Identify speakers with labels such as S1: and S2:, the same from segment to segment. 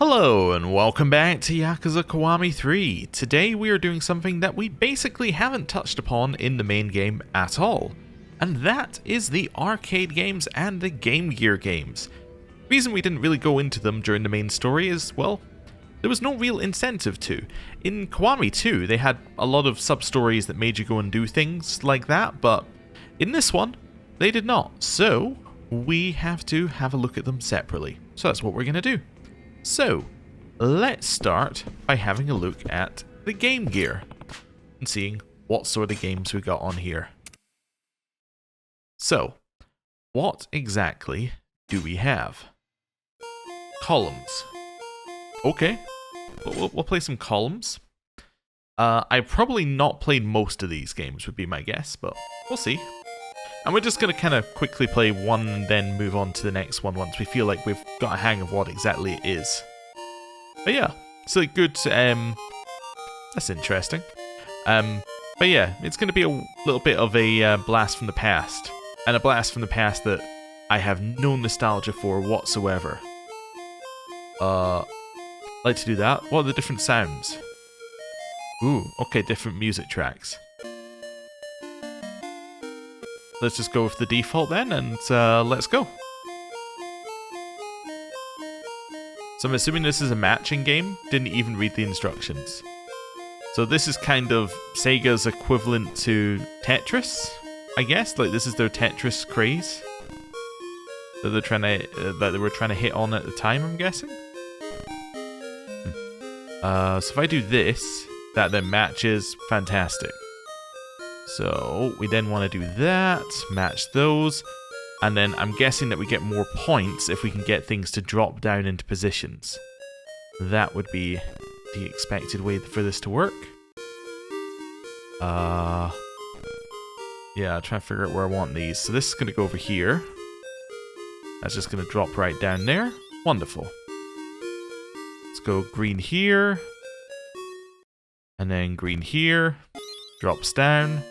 S1: Hello and welcome back to Yakuza Kiwami 3. Today we are doing something that we basically haven't touched upon in the main game at all. And that is the arcade games and the Game Gear games. The reason we didn't really go into them during the main story is, well, there was no real incentive to. In Kiwami 2 they had a lot of sub-stories that made you go and do things like that, but in this one they did not. So we have to have a look at them separately. So that's what we're going to do. So, let's start by having a look at the Game Gear and seeing what sort of games we got on here. So, what exactly do we have? Columns. Okay, we'll play some columns. I've probably not played most of these games would be my guess, but we'll see. And we're just going to kind of quickly play one and then move on to the next one once we feel like we've got a hang of what exactly it is. But yeah, it's a good, that's interesting. But yeah, it's going to be a little bit of a blast from the past. And a blast from the past that I have no nostalgia for whatsoever. Like to do that. What are the different sounds? Ooh, okay, different music tracks. Let's just go with the default then, and let's go. So I'm assuming this is a matching game. Didn't even read the instructions. So this is kind of Sega's equivalent to Tetris, I guess. Like this is their Tetris craze that they're trying to that they were trying to hit on at the time, I'm guessing. So if I do this, that then matches. Fantastic. So we then want to do that, match those, and then I'm guessing that we get more points if we can get things to drop down into positions. That would be the expected way for this to work. Yeah, I'll try to figure out where I want these. So this is going to go over here. That's just going to drop right down there. Wonderful. Let's go green here. And then green here. Drops down.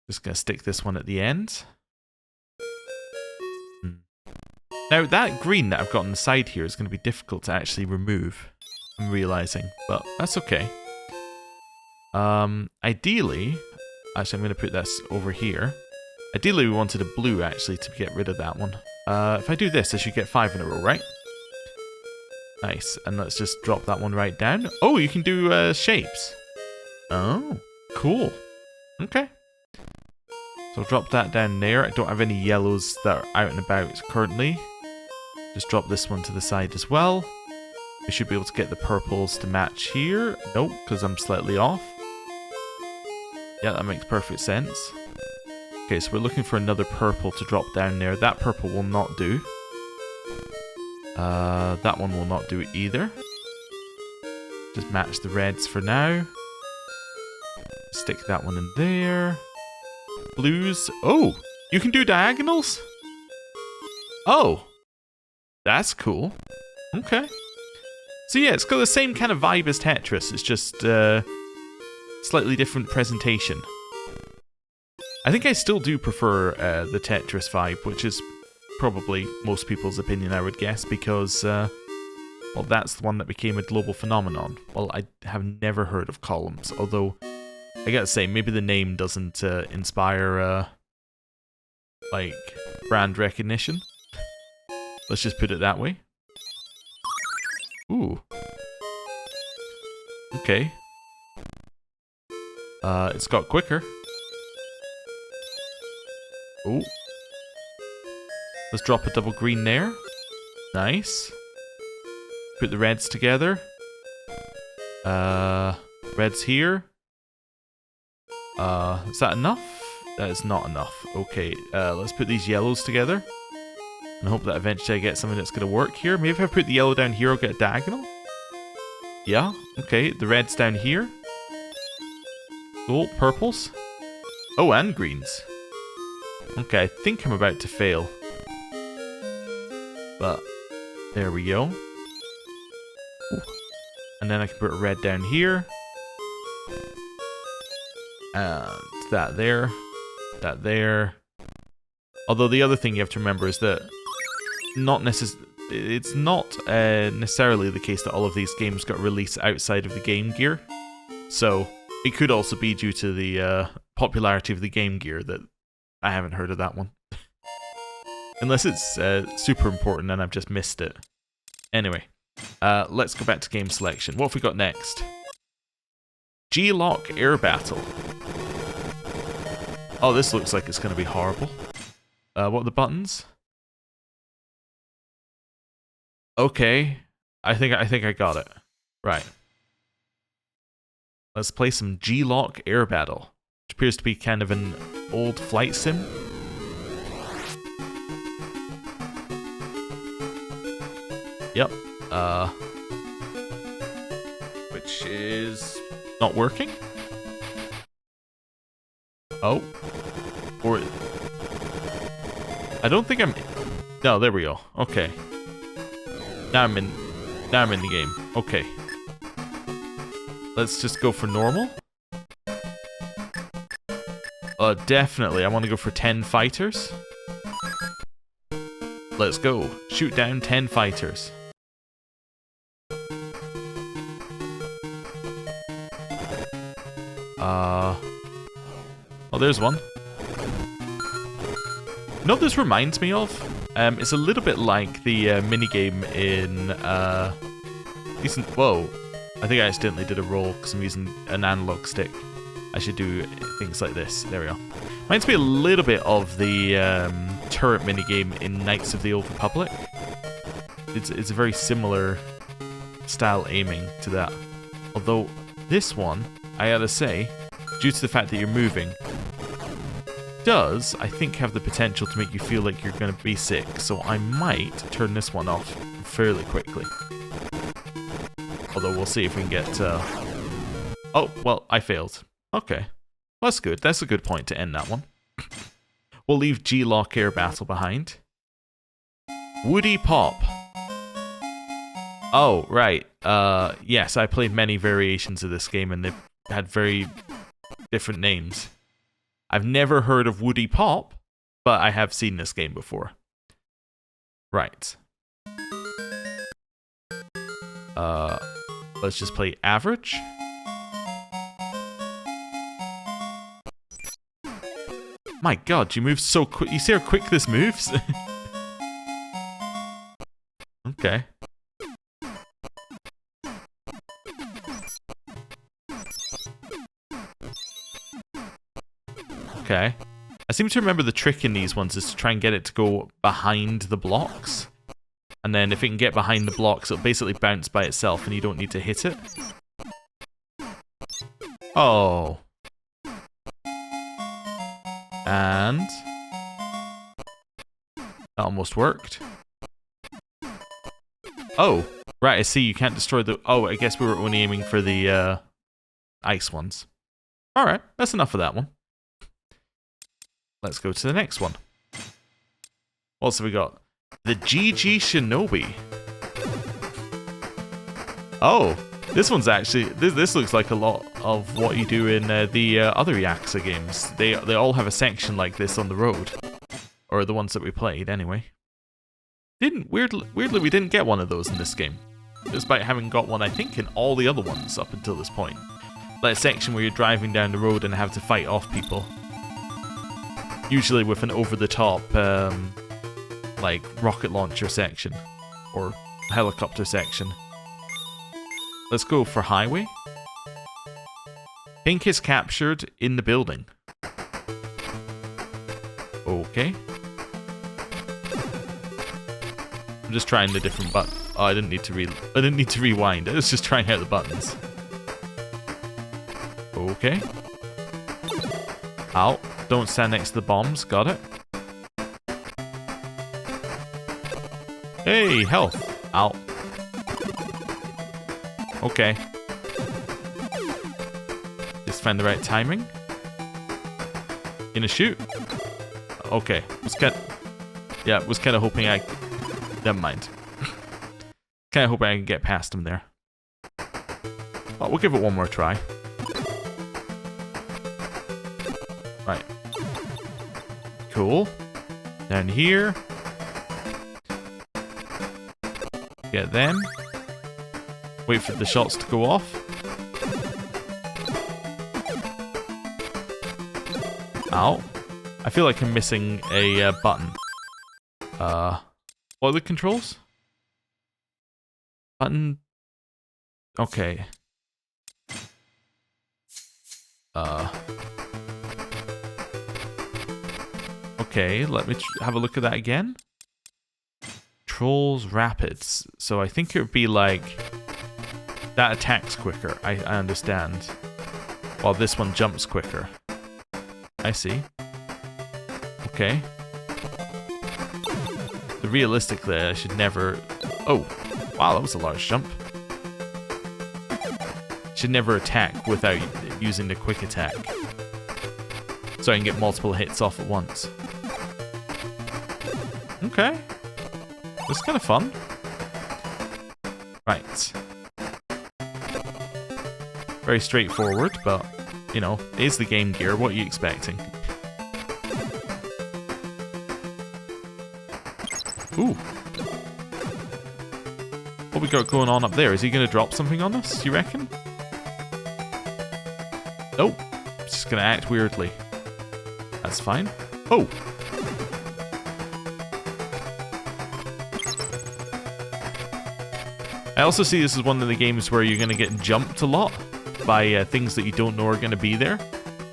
S1: Just going to stick this one at the end. Now that green that I've got on the side here is going to be difficult to actually remove, I'm realizing, but that's okay. Ideally, actually I'm going to put this over here. Ideally we wanted a blue actually to get rid of that one. If I do this, I should get 5 in a row, right? Nice, and let's just drop that one right down. Oh, you can do shapes. Oh, cool. Okay. So I'll drop that down there. I don't have any yellows that are out and about currently. Just drop this one to the side as well. We should be able to get the purples to match here. Nope, because I'm slightly off. Yeah, that makes perfect sense. Okay, so we're looking for another purple to drop down there. That purple will not do. That one will not do either. Just match the reds for now. Stick that one in there. Blues. Oh, you can do diagonals? Oh, that's cool. Okay. So yeah, it's got the same kind of vibe as Tetris. It's just slightly different presentation. I think I still do prefer the Tetris vibe, which is probably most people's opinion, I would guess, because well, that's the one that became a global phenomenon. Well, I have never heard of columns, although I gotta say, maybe the name doesn't inspire, like, brand recognition. Let's just put it that way. Ooh. Okay. It's got quicker. Oh. Let's drop a double green there. Nice. Put the reds together. Reds here. Is that enough? That is not enough. Okay, let's put these yellows together. And hope that eventually I get something that's going to work here. Maybe if I put the yellow down here, I'll get a diagonal. Yeah, okay, the red's down here. Cool, purples. Oh, and greens. Okay, I think I'm about to fail. But, there we go. Ooh. And then I can put a red down here. And that there. That there. Although the other thing you have to remember is that not necessarily it's not necessarily the case that all of these games got released outside of the Game Gear. So it could also be due to the popularity of the Game Gear that I haven't heard of that one. Unless it's super important and I've just missed it. Anyway, let's go back to game selection. What have we got next? G-Lock Air Battle. Oh, this looks like it's going to be horrible. What are the buttons? Okay, I think I got it. Right. Let's play some G-Lock Air Battle, which appears to be kind of an old flight sim. Yep. Which is not working? Oh. Or I don't think I'm... No, there we go. Okay. Now I'm in the game. Okay. Let's just go for normal. Definitely. I want to go for 10 fighters. Let's go. Shoot down 10 fighters. Oh, there's one. You know what this reminds me of? It's a little bit like the minigame in whoa. I think I accidentally did a roll because I'm using an analog stick. I should do things like this. There we go. Reminds me a little bit of the turret minigame in Knights of the Old Republic. It's a very similar style aiming to that. Although this one, I gotta say, due to the fact that you're moving, does, I think, have the potential to make you feel like you're going to be sick. So I might turn this one off fairly quickly. Although we'll see if we can get... Oh, well, I failed. Okay. Well, that's good. That's a good point to end that one. We'll leave G-Lock Air Battle behind. Woody Pop. Oh, right. Yes, I played many variations of this game and they've had very different names. I've never heard of Woody Pop, but I have seen this game before. Right. Let's just play average. My god, you move so quick. You see how quick this moves? Okay. Okay. I seem to remember the trick in these ones is to try and get it to go behind the blocks. And then if it can get behind the blocks, it'll basically bounce by itself and you don't need to hit it. Oh. And... that almost worked. Oh. Right, I see you can't destroy the... Oh, I guess we were only aiming for the ice ones. Alright, that's enough of that one. Let's go to the next one. What else have we got? The GG Shinobi. Oh, this one's actually... This looks like a lot of what you do in the other Yakuza games. They all have a section like this on the road. Or the ones that we played, anyway. Weirdly, we didn't get one of those in this game. Despite having got one, I think, in all the other ones up until this point. That section where you're driving down the road and have to fight off people. Usually with an over-the-top, like, rocket launcher section. Or helicopter section. Let's go for highway. Pink is captured in the building. Okay. I'm just trying the different buttons. Oh, I didn't need to rewind. I was just trying out the buttons. Okay. Ow. Don't stand next to the bombs. Got it. Hey, health. Ow. Okay. Just find the right timing. Gonna shoot. Okay. Was kind of hoping I... Never mind. Kind of hoping I can get past him there. Well, we'll give it one more try. Right. Cool. Down here. Get them. Wait for the shots to go off. Ow. I feel like I'm missing a button. What are the controls? Button. Okay. Okay, let me have a look at that again. Controls rapids. So I think it would be like that attacks quicker. I understand. While this one jumps quicker. I see. Okay. So realistically, I should never... Oh, wow, that was a large jump. Should never attack without using the quick attack. So I can get multiple hits off at once. Okay. That's kind of fun. Right. Very straightforward, but, you know, it is the Game Gear. What are you expecting? Ooh. What we got going on up there? Is he going to drop something on us, you reckon? Nope. It's just going to act weirdly. That's fine. Oh! I also see this as one of the games where you're going to get jumped a lot by things that you don't know are going to be there.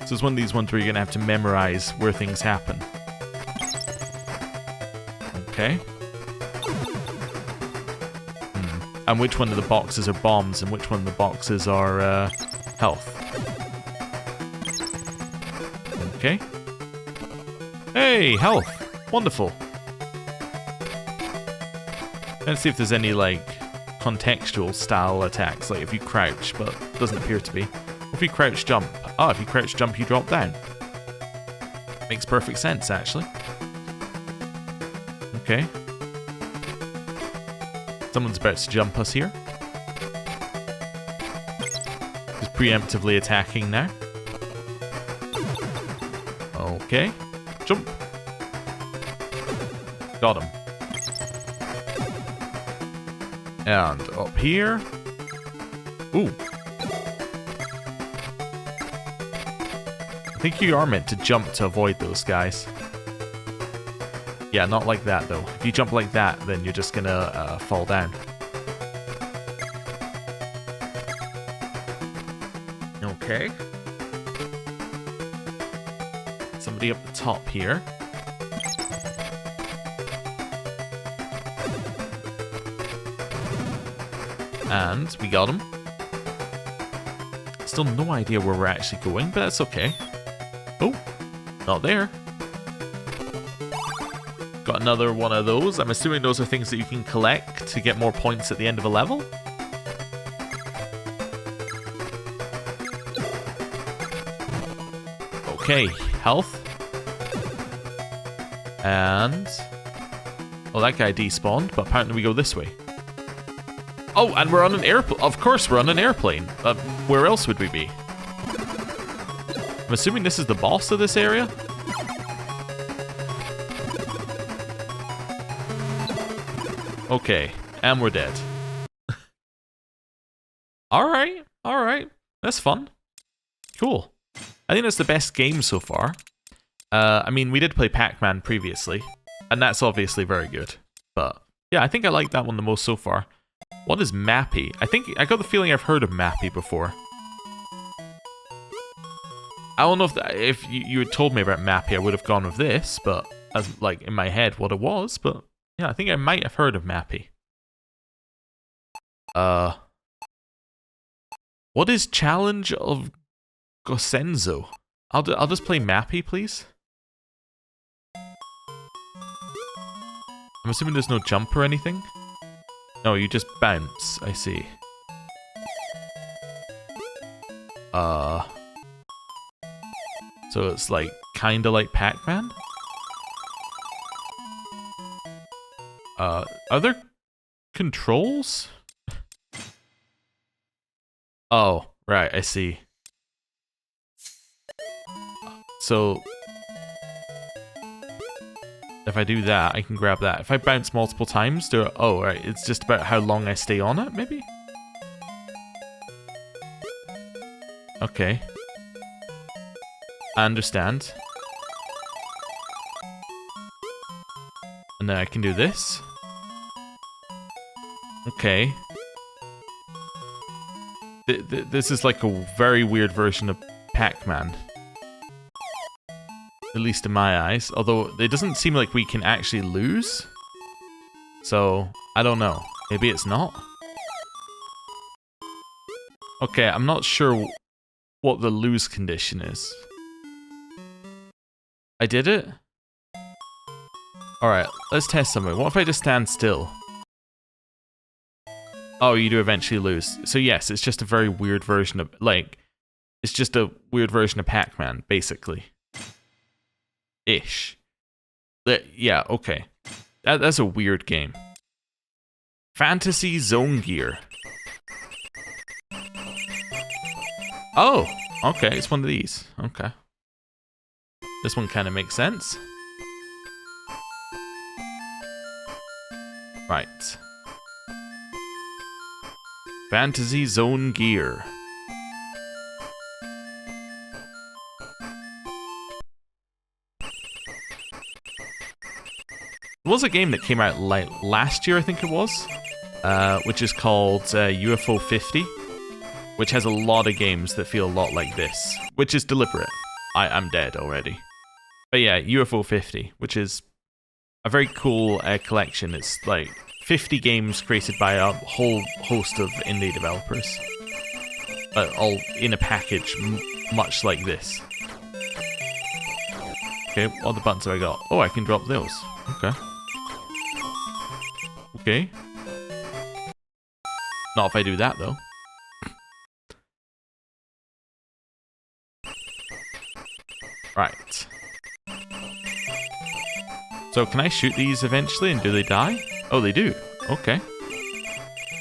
S1: So it's one of these ones where you're going to have to memorize where things happen. Okay. And which one of the boxes are bombs and which one of the boxes are health. Okay. Hey, health. Wonderful. Let's see if there's any, like, contextual style attacks, like if you crouch, but doesn't appear to be. If you crouch jump. Oh, if you crouch jump, you drop down. Makes perfect sense, actually. Okay. Someone's about to jump us here. Just preemptively attacking now. Okay. Jump. Got him. And up here. Ooh. I think you are meant to jump to avoid those guys. Yeah, not like that though. If you jump like that, then you're just gonna fall down. Okay. Somebody up the top here. And we got him. Still no idea where we're actually going, but that's okay. Oh, not there. Got another one of those. I'm assuming those are things that you can collect to get more points at the end of a level. Okay, health. And... oh, that guy despawned, but apparently we go this way. Oh, and we're on an airplane. Of course, we're on an airplane. Where else would we be? I'm assuming this is the boss of this area. Okay, and we're dead. Alright, alright. That's fun. Cool. I think that's the best game so far. I mean, we did play Pac-Man previously, and that's obviously very good. But, yeah, I think I like that one the most so far. What is Mappy? I got the feeling I've heard of Mappy before. I don't know if you had told me about Mappy, I would have gone with this, but as like in my head what it was, but yeah, I think I might have heard of Mappy. What is Challenge of Gosenzo? I'll just play Mappy, please. I'm assuming there's no jump or anything. No, you just bounce, I see. So it's like, kinda like Pac-Man? Are there controls? Oh, right, I see. if I do that, I can grab that. If I bounce multiple times, do it. Oh, right. It's just about how long I stay on it, maybe? Okay. I understand. And then I can do this. Okay. This is like a very weird version of Pac-Man. At least in my eyes. Although, it doesn't seem like we can actually lose. So, I don't know. Maybe it's not? Okay, I'm not sure what the lose condition is. I did it? Alright, let's test something. What if I just stand still? Oh, you do eventually lose. So yes, it's just a very weird version of, like, it's just a weird version of Pac-Man, basically. Ish. Yeah, okay. That's a weird game. Fantasy Zone Gear. Oh, okay, it's one of these. Okay. This one kind of makes sense. Right. Fantasy Zone Gear. There was a game that came out like last year, I think it was, which is called UFO 50, which has a lot of games that feel a lot like this, which is deliberate. I'm dead already. But yeah, UFO 50, which is a very cool collection. It's like 50 games created by a whole host of indie developers, all in a package, much like this. Okay, what other buttons have I got? Oh, I can drop those. Okay. Okay. Not if I do that, though. Right. So, can I shoot these eventually, and do they die? Oh, they do. Okay.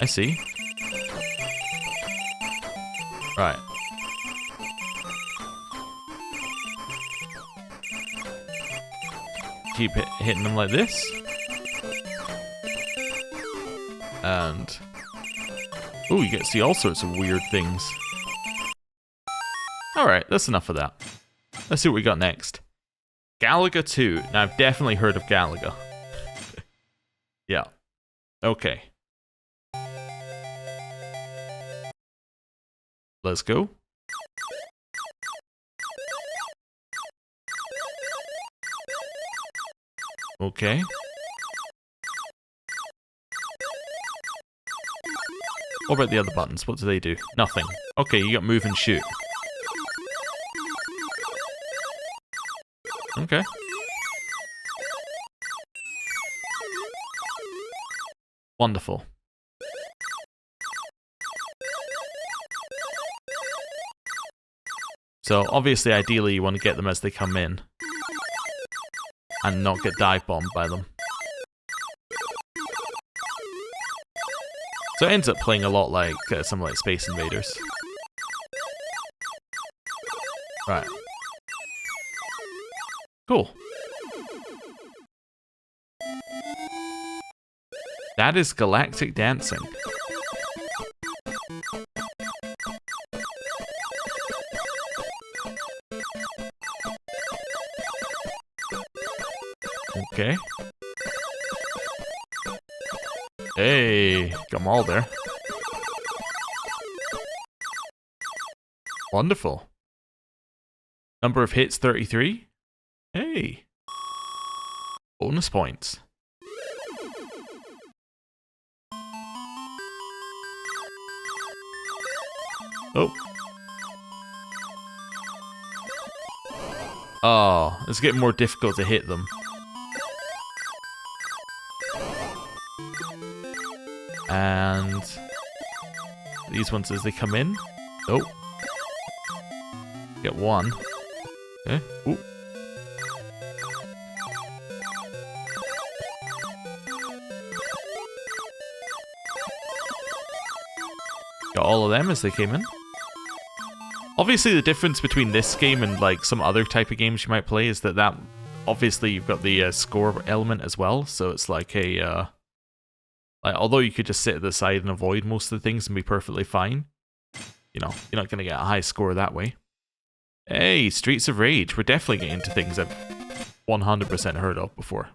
S1: I see. Right. Keep hitting them like this. And... ooh, you get to see all sorts of weird things. Alright, that's enough of that. Let's see what we got next. Galaga 2. Now, I've definitely heard of Galaga. Yeah. Okay. Let's go. Okay. What about the other buttons? What do they do? Nothing. Okay, you got move and shoot. Okay. Wonderful. So, obviously, ideally, you want to get them as they come in. And not get dive bombed by them. So it ends up playing a lot like something like Space Invaders. Right. Cool. That is galactic dancing. Okay. Hey, got them all there. Wonderful. Number of hits, 33. Hey. Bonus points. Oh. Oh, it's getting more difficult to hit them. And these ones as they come in. Oh. Get one. Okay. Ooh. Got all of them as they came in. Obviously, the difference between this game and like some other type of games you might play is that obviously you've got the score element as well, so it's like a like, although you could just sit at the side and avoid most of the things and be perfectly fine, you know, you're not going to get a high score that way. Hey, Streets of Rage. We're definitely getting into things I've 100% heard of before.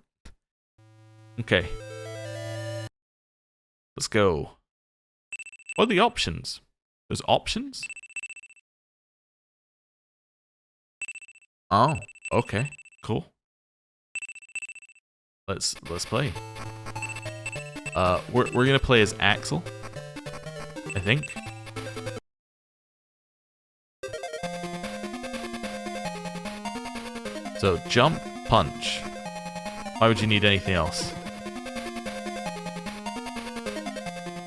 S1: Okay. Let's go. What are the options? There's options? Oh, okay. Cool. Let's play. We're gonna play as Axel, I think. So jump, punch. Why would you need anything else?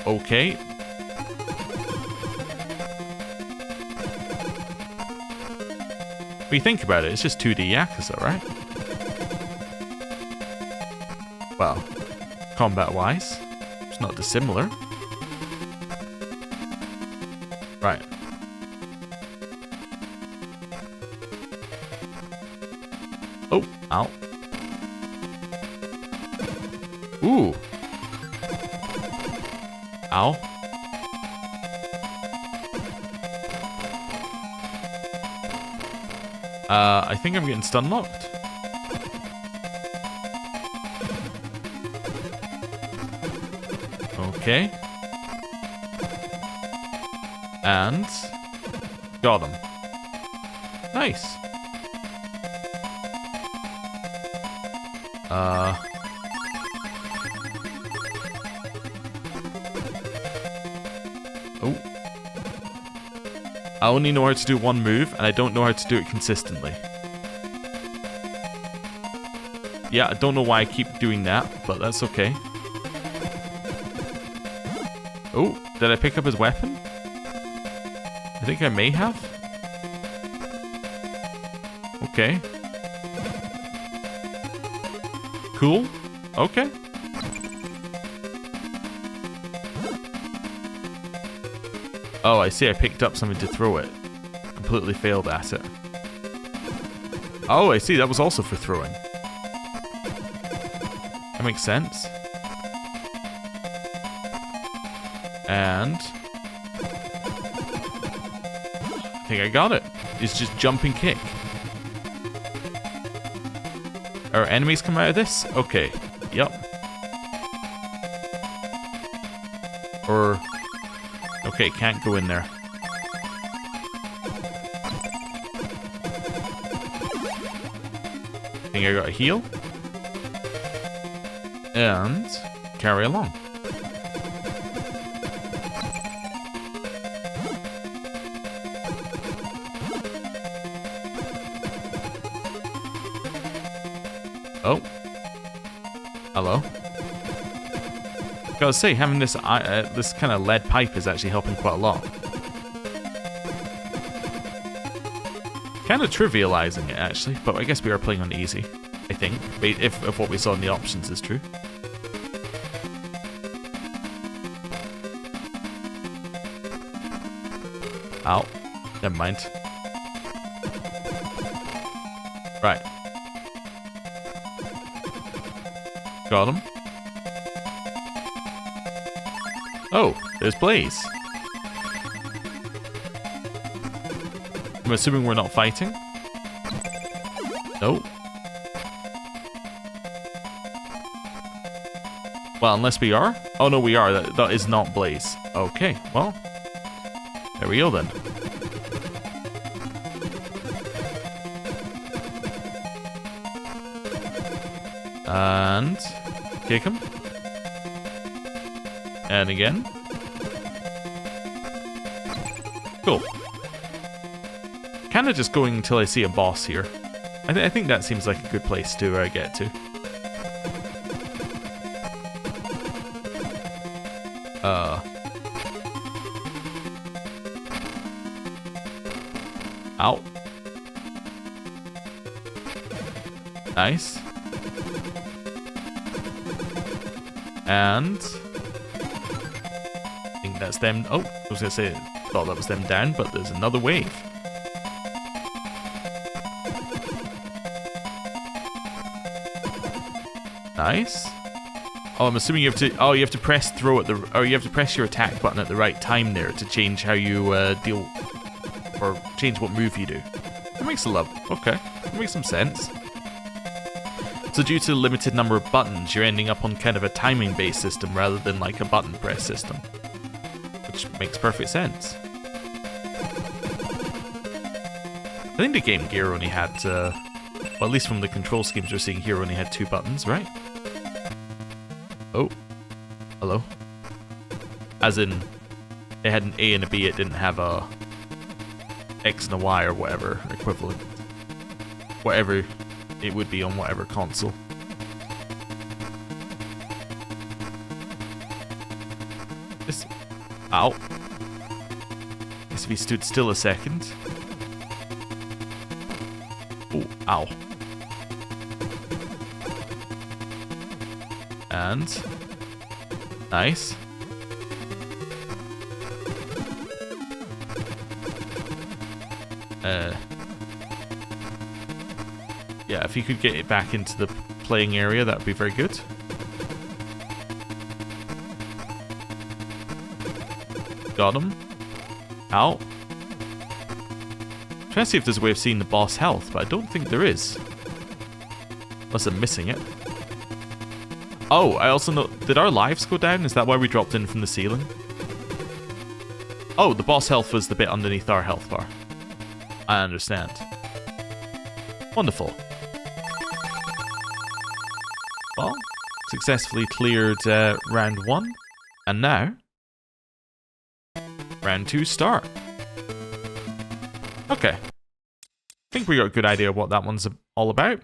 S1: Okay. If you think about it, it's just 2D Yakuza, right? Well, combat-wise, it's not dissimilar. Right. Oh, ow. Ooh. Ow. I think I'm getting stun locked. Okay. And got him. Nice. Oh. I only know how to do one move, and I don't know how to do it consistently. Yeah, I don't know why I keep doing that, but that's okay. Oh, did I pick up his weapon? I think I may have. Okay. Cool. Okay. Oh, I see. I picked up something to throw it. Completely failed at it. Oh, I see. That was also for throwing. That makes sense. And I think I got it. It's just jump and kick. Are enemies come out of this? Okay. Yep. Or... okay, can't go in there. I think I got a heal. And carry along. Oh. Hello. Gotta say, having this this kind of lead pipe is actually helping quite a lot. Kind of trivializing it, actually, but I guess we are playing on easy, I think, if what we saw in the options is true. Ow. Never mind. Right. Got him. Oh, there's Blaze. I'm assuming we're not fighting. No. Well, unless we are. Oh no, we are. That is not Blaze. Okay, well. There we go then. And kick him. And again. Cool. Kind of just going until I see a boss here. I think that seems like a good place to get to. Ow. Nice. And I think that's them. Oh, I was gonna say, thought that was them down, but there's another wave. Nice. Oh, I'm assuming you have to. Oh, you have to press throw at the. Or you have to press your attack button at the right time there to change how you deal, or change what move you do. That makes a lot. Okay, that makes some sense. So due to the limited number of buttons, you're ending up on kind of a timing-based system rather than like a button press system, which makes perfect sense. I think the Game Gear only had, well, at least from the control schemes we're seeing here, only had 2 buttons, right? Oh, hello. As in, it had an A and a B, it didn't have a X and a Y or whatever equivalent. Whatever it would be on whatever console. This... Ow. Guess if he stood still a second. Oh, ow. And... Nice. Yeah, if you could get it back into the playing area, that would be very good. Got him. Ow. I'm trying to see if there's a way of seeing the boss health, but I don't think there is. Unless I'm missing it. Oh, I also know... Did our lives go down? Is that why we dropped in from the ceiling? Oh, the boss health was the bit underneath our health bar. I understand. Wonderful. Well, successfully cleared round 1. And now... Round 2 start. Okay. I think we got a good idea what that one's all about.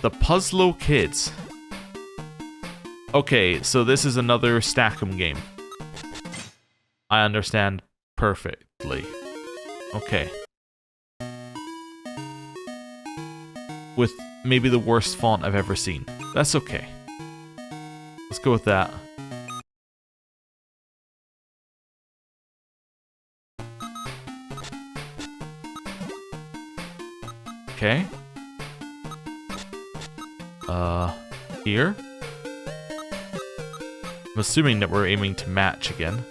S1: The Puzzlo Kids. Okay, so this is another Stack'em game. I understand perfectly. Okay. With maybe the worst font I've ever seen. That's okay. Let's go with that. Okay. Here. I'm assuming that we're aiming to match again.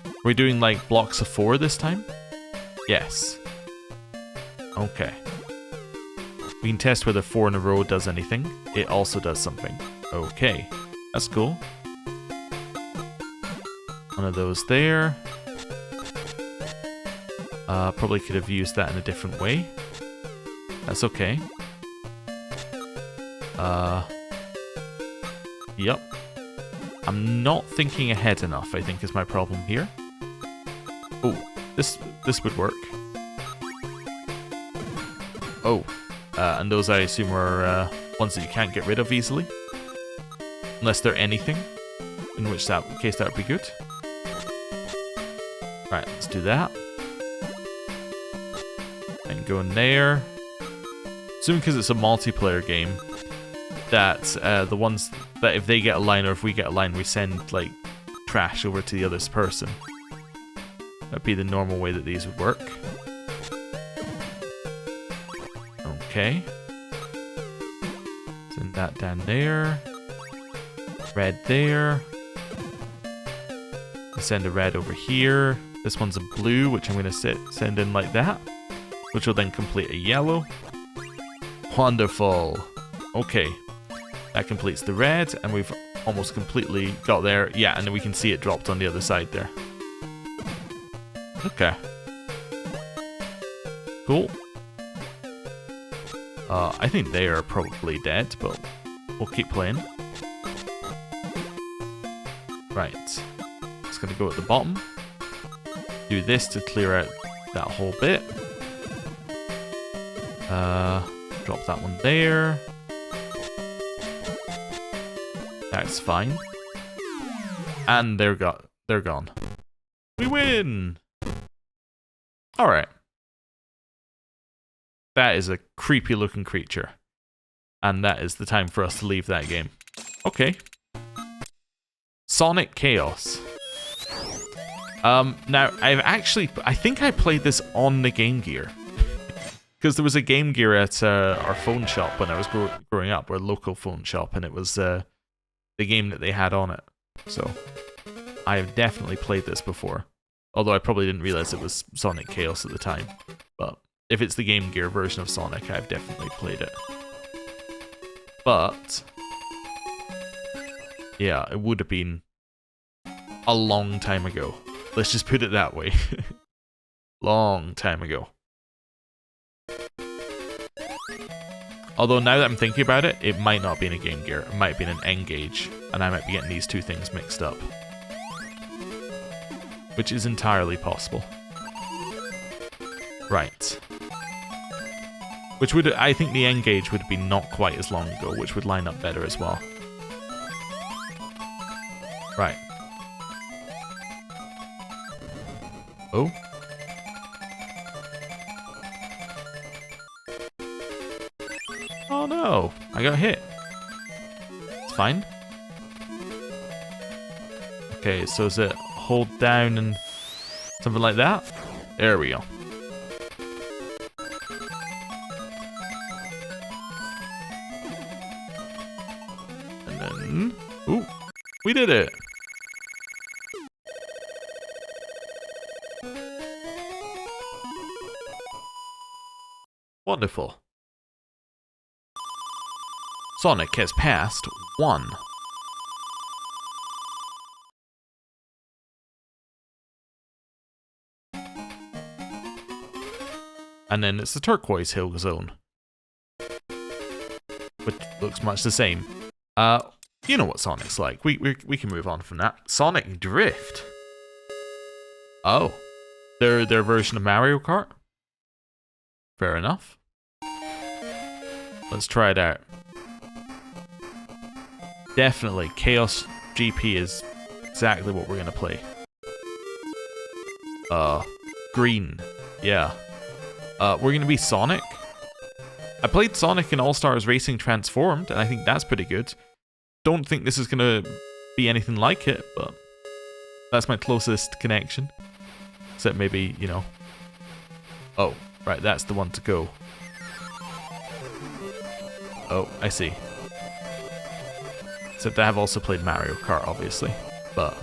S1: Are we doing like blocks of 4 this time? Yes. Okay. We can test whether 4 in a row does anything. It also does something. Okay. That's cool. One of those there. Probably could have used that in a different way. That's okay. Yep. I'm not thinking ahead enough, I think, is my problem here. Oh, this would work. Oh, and those I assume are ones that you can't get rid of easily. Unless they're anything. In which case that would be good. Right, let's do that. And go in there. Assuming because it's a multiplayer game, that the ones that if they get a line or if we get a line, we send like trash over to the other person. That'd be the normal way that these would work. Okay. Send that down there. Red there. Send a red over here. This one's a blue, which I'm going to send in like that. Which will then complete a yellow. Wonderful. Okay. That completes the red, and we've almost completely got there. Yeah, and then we can see it dropped on the other side there. Okay. Cool. I think they are probably dead, but we'll keep playing. Right. Just gonna go at the bottom. Do this to clear out that whole bit. Drop that one there. That's fine. And they're gone. We win! Alright. That is a creepy looking creature. And that is the time for us to leave that game. Okay. Sonic Chaos. Now, I think I played this on the Game Gear. because there was a Game Gear at our phone shop when I was growing up, our local phone shop, and it was the game that they had on it. So I have definitely played this before, although I probably didn't realize it was Sonic Chaos at the time. But if it's the Game Gear version of Sonic, I've definitely played it. But yeah, it would have been a long time ago. Let's just put it that way. Long time ago. Although now that I'm thinking about it, it might not have been a Game Gear. It might have been an N-Gage, and I might be getting these two things mixed up. Which is entirely possible. Right. Which would, I think the N-Gage would be not quite as long ago, which would line up better as well. Right. Oh. Oh no, I got hit. It's fine. Okay, so is it hold down and something like that? There we go. And then, ooh, we did it. Wonderful. Sonic has passed 1. And then it's the Turquoise Hill Zone, which looks much the same. You know what Sonic's like. We can move on from that. Sonic Drift. Oh, their version of Mario Kart. Fair enough. Let's try it out. Definitely, Chaos GP is exactly what we're gonna play. Green. Yeah. We're gonna be Sonic. I played Sonic in All-Stars Racing Transformed, and I think that's pretty good. Don't think this is gonna be anything like it, but that's my closest connection. Except maybe, you know. Oh, right, that's the one to go. Oh, I see. Except I have also played Mario Kart, obviously. But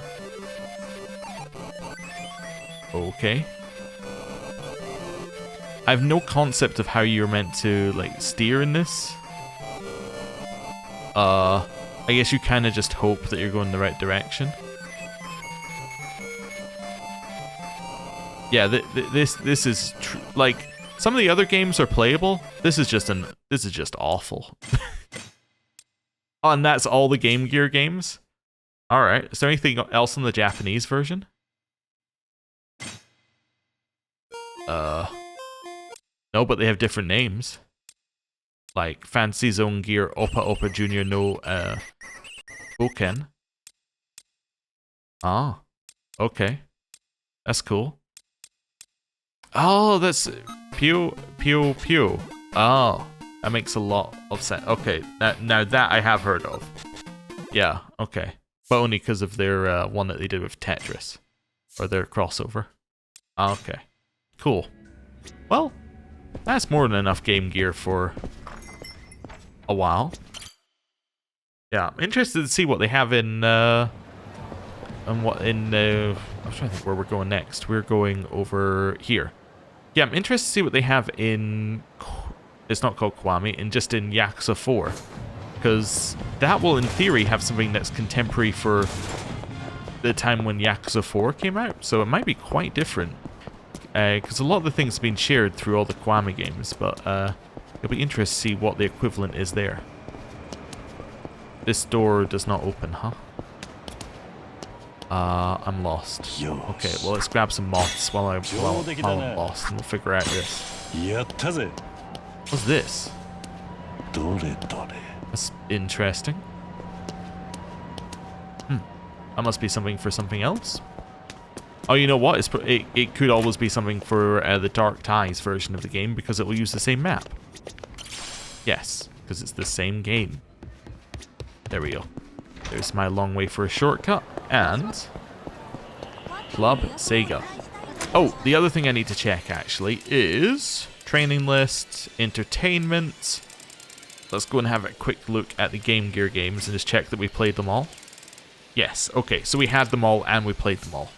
S1: okay. I have no concept of how you're meant to, like, steer in this. I guess you kind of just hope that you're going the right direction. Yeah, this is like, some of the other games are playable. This is just awful. Oh, and that's all the Game Gear games? Alright, is there anything else in the Japanese version? No, but they have different names. Like Fantasy Zone Gear Oppa Oppa Junior no Boken. Ah, okay. That's cool. Oh, that's Pew Pew Pew. Oh, that makes a lot of sense. Okay, now that I have heard of. Yeah, okay. But only because of their one that they did with Tetris. Or their crossover. Okay, cool. Well, that's more than enough Game Gear for a while. Yeah, I'm interested to see what they have in, I'm trying to think where we're going next. We're going over here. Yeah, I'm interested to see what they have in, it's not called Kiwami, in Yakuza 4. Because that will, in theory, have something that's contemporary for the time when Yakuza 4 came out. So it might be quite different. Because a lot of the things have been shared through all the Kiwami games, but it'll be interesting to see what the equivalent is there. This door does not open, huh? I'm lost. Okay, well, let's grab some moths while I'm lost, and we'll figure out this. What's this? That's interesting. That must be something for something else. Oh, you know what? It could always be something for the Dark Ties version of the game, because it will use the same map. Yes, because it's the same game. There we go. There's my long way for a shortcut. And Club Sega. Oh, the other thing I need to check, actually, is training list, entertainment. Let's go and have a quick look at the Game Gear games and just check that we played them all. Yes, okay, so we had them all and we played them all.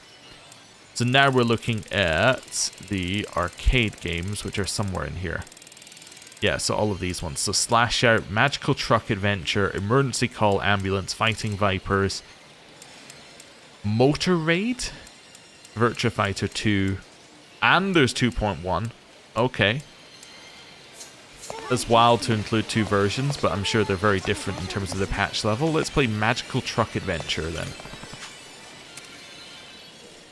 S1: So now we're looking at the arcade games, which are somewhere in here. Yeah, so all of these ones. So Slash Out, Magical Truck Adventure, Emergency Call Ambulance, Fighting Vipers, Motor Raid, Virtua Fighter 2, and there's 2.1. Okay. It's wild to include two versions, but I'm sure they're very different in terms of the patch level. Let's play Magical Truck Adventure then.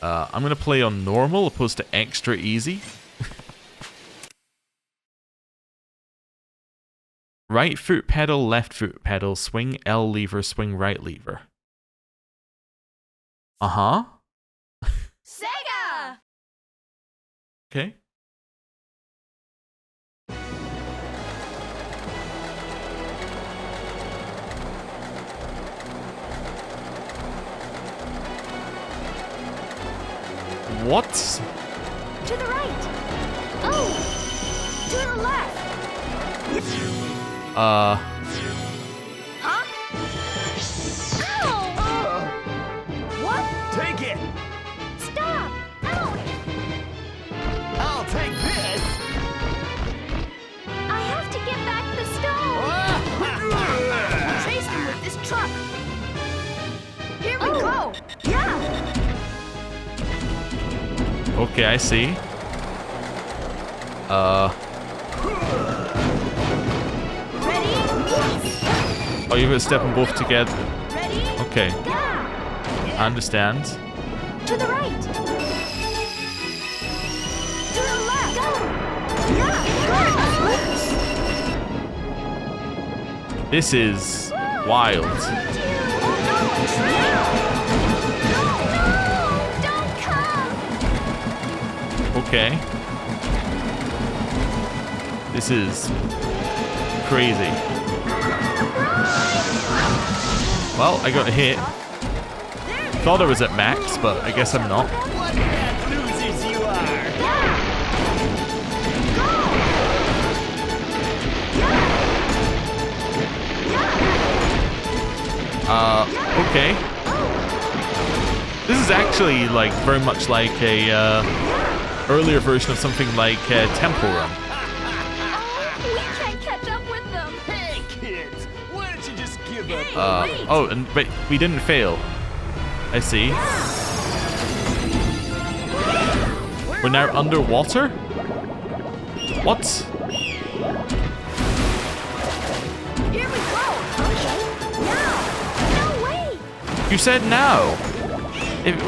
S1: I'm going to play on normal opposed to extra easy. Right foot pedal, left foot pedal, swing L lever, swing right lever. Uh-huh.
S2: Sega!
S1: Okay. What?
S2: To the right. Oh! To the left.
S1: Huh?
S2: Ow! What?
S3: Take it!
S2: Stop! Ouch!
S3: I'll take this!
S2: I have to get back the stone! Chase him with this truck! Here we go! Yeah!
S1: Okay, I see.
S2: Ready? Yes!
S1: Oh, you're gonna step them both together.
S2: Ready?
S1: Okay,
S2: Yeah!
S1: I understand.
S2: To the right! To the left! Go! Yeah! Go!
S1: This is wild. Okay. This is crazy. Well, I got a hit. Thought I was at max, but I guess I'm not.
S3: What bad losers you
S1: Okay. This is actually like very much like a earlier version of something like Temple Run.
S2: We can't catch up with them.
S3: Hey kids, why don't you just give up?
S1: Oh, but we didn't fail. I see. We're now underwater? What?
S2: Here we go. Okay. Now. No way.
S1: You said now.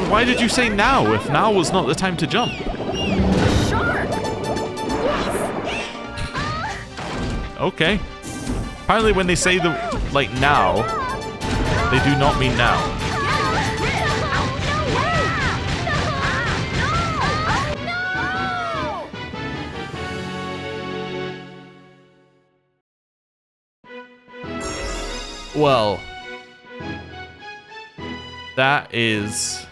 S1: Why did you say now if now was not the time to jump?
S2: Shark. Yes.
S1: Okay. Apparently when they say the like now, they do not mean now. Well, that is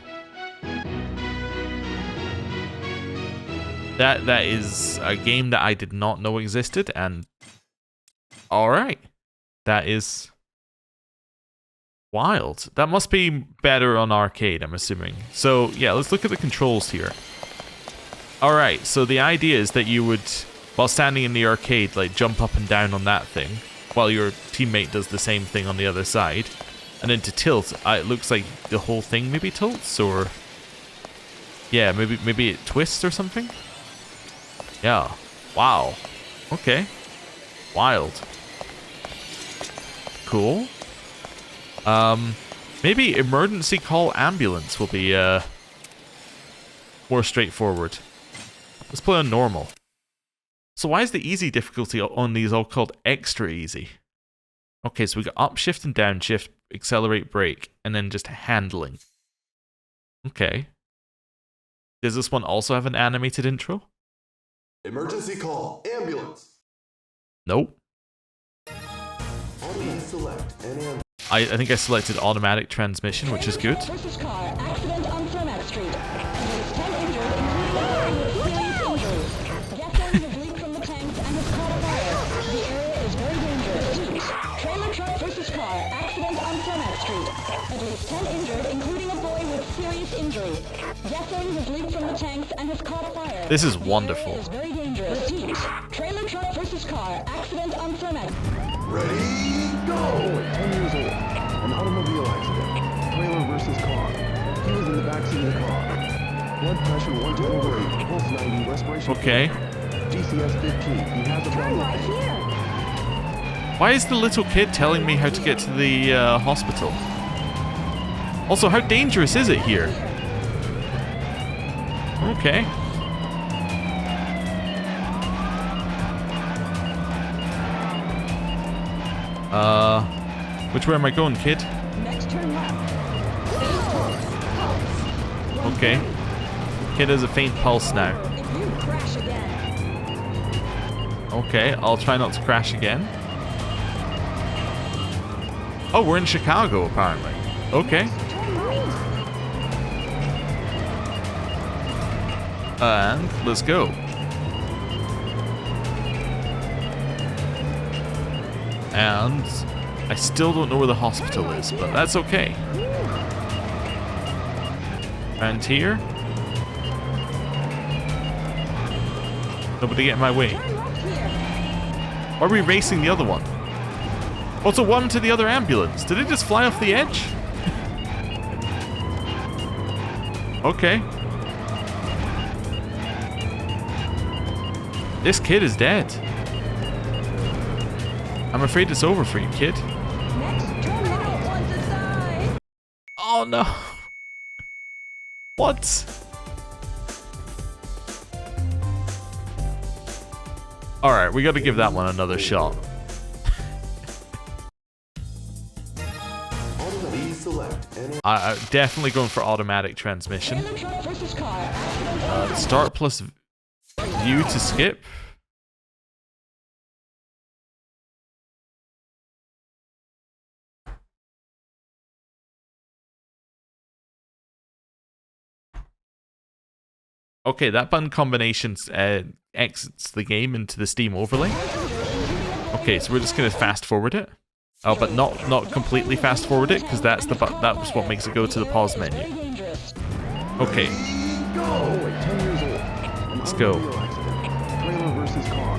S1: a game that I did not know existed, and all right, that is wild. That must be better on arcade, I'm assuming. So yeah, let's look at the controls here. All right, so the idea is that you would, while standing in the arcade, like jump up and down on that thing, while your teammate does the same thing on the other side. And then to tilt, it looks like the whole thing maybe tilts, or yeah, maybe it twists or something. Yeah. Wow. Okay. Wild. Cool. Maybe emergency call ambulance will be more straightforward. Let's play on normal. So why is the easy difficulty on these all called extra easy? Okay, so we got up shift and down shift, accelerate, brake, and then just handling. Okay. Does this one also have an animated intro?
S4: Emergency call, ambulance.
S1: Nope.
S4: Automatic select and
S1: I think I selected automatic transmission, which is good.
S5: Versus car, accident on Fromatic Street. There's 10 injured, including serious injuries. Gas line has leaked from the tank injury. Gasoline has leaked from the tanks and has caught fire.
S1: This is
S5: The
S1: wonderful.
S5: area is very dangerous. Repeat. Trailer truck versus car. Accident on Fermat.
S4: Ready, go!
S6: 10 years old. An automobile accident. Trailer versus car. He was in the backseat of the car. Blood pressure 110/8. Pulse 90. Respiration.
S1: Okay.
S6: GCS 15. He has a
S5: Turn
S6: problem.
S5: right here.
S1: Why is the little kid telling me how to get to the hospital? Also, how dangerous is it here? Okay. Which way am I going, kid?
S5: Next turn left.
S1: Okay. Kid has a faint pulse now.
S5: If you crash again.
S1: Okay, I'll try not to crash again. Oh, we're in Chicago, apparently. Okay.
S5: Turn right.
S1: And let's go. And I still don't know where the hospital is, but that's okay. And here. Nobody get in my way.
S5: Turn left here.
S1: Why are we racing the other one? Also, what happened to the other ambulance? Did it just fly off the edge? Okay. This kid is dead. I'm afraid it's over for you, kid.
S5: Next turn right. Want to die.
S1: Oh no. What? Alright, we gotta give that one another shot.
S4: Automatically select any
S1: I'm definitely going for automatic transmission.
S5: Trailer truck versus car. Accident on
S1: Start plus view to skip. Okay, that button combination exits the game into the Steam overlay. Okay, so we're just gonna fast forward it. Oh, but not completely fast forward it, because that's what makes it go to the pause menu.
S5: very dangerous.
S1: Okay,
S6: Go! 10 years old. An
S1: let's go.
S6: automobile accident. Trailer versus car.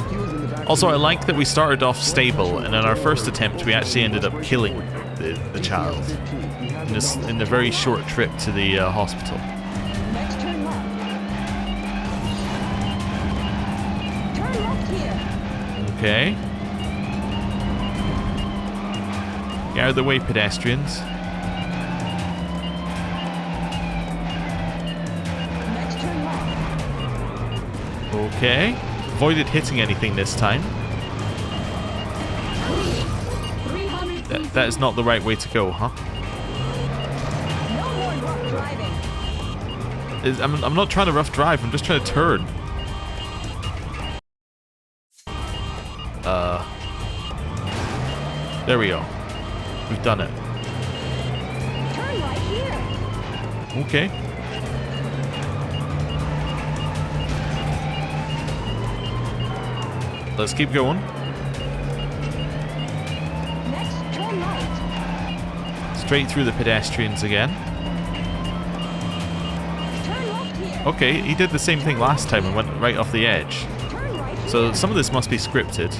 S6: He was in the backseat
S1: Also, I
S6: of the
S1: like
S6: car.
S1: that we started off stable, and in our first attempt, we actually ended up killing the child
S6: He has a
S1: in the very short trip to the hospital.
S5: Next turn left. Turn left here.
S1: Okay. Get out of the way, pedestrians.
S5: Next turn left.
S1: Okay. Avoided hitting anything this time.
S5: 300
S1: That is not the right way to go, huh?
S5: No more rough driving.
S1: I'm not trying to rough drive, I'm just trying to turn. There we go. We've done it.
S5: Turn right here.
S1: Okay. Let's keep going.
S5: Next turn right.
S1: Straight through the pedestrians again.
S5: Turn left here.
S1: Okay, he did the same thing last time and went right off the edge.
S5: Turn right here.
S1: So some of this must be scripted,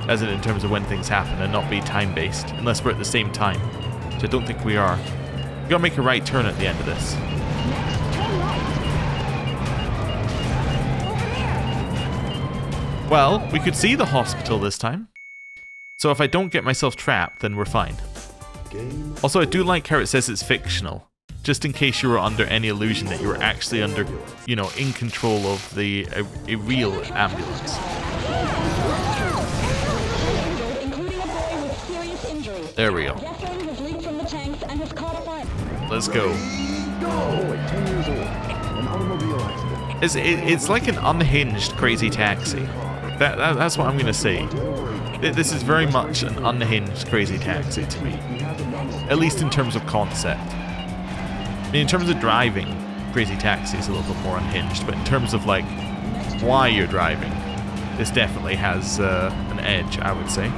S1: as in terms of when things happen, and not be time-based, unless we're at the same time, which I don't think we are. We gotta make a right turn at the end of this.
S5: Next turn right. Over there.
S1: Well, we could see the hospital this time. So if I don't get myself trapped, then we're fine.
S4: game.
S1: Also, I do like how it says it's fictional, just in case you were under any illusion that you were actually under, you know, in control of a real ambulance.
S5: Including a boy with serious injury.
S1: There we go.
S5: Gasoline has leaked from the tanks and has caught fire.
S1: Let's go.
S6: Go! 10 years old. An automobile accident.
S1: It's like an unhinged Crazy Taxi. That's what I'm gonna say. This is very much an unhinged Crazy Taxi to me, at least in terms of concept. I mean, in terms of driving, Crazy Taxi is a little bit more unhinged, but in terms of like why you're driving, this definitely has an edge, I would say.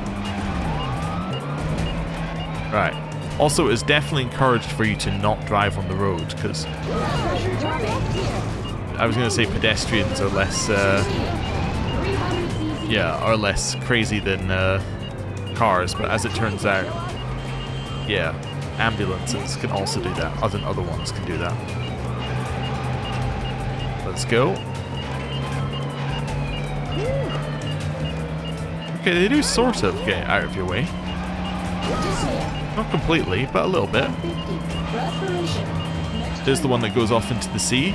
S1: Right, Also, it's definitely encouraged for you to not drive on the road, because I was going to say pedestrians are less, are less crazy than cars, but as it turns out, yeah, ambulances can also do that, other ones can do that. Let's go. Okay, they do sort of get out of your way. Not completely, but a little bit. There's the one that goes off into the sea.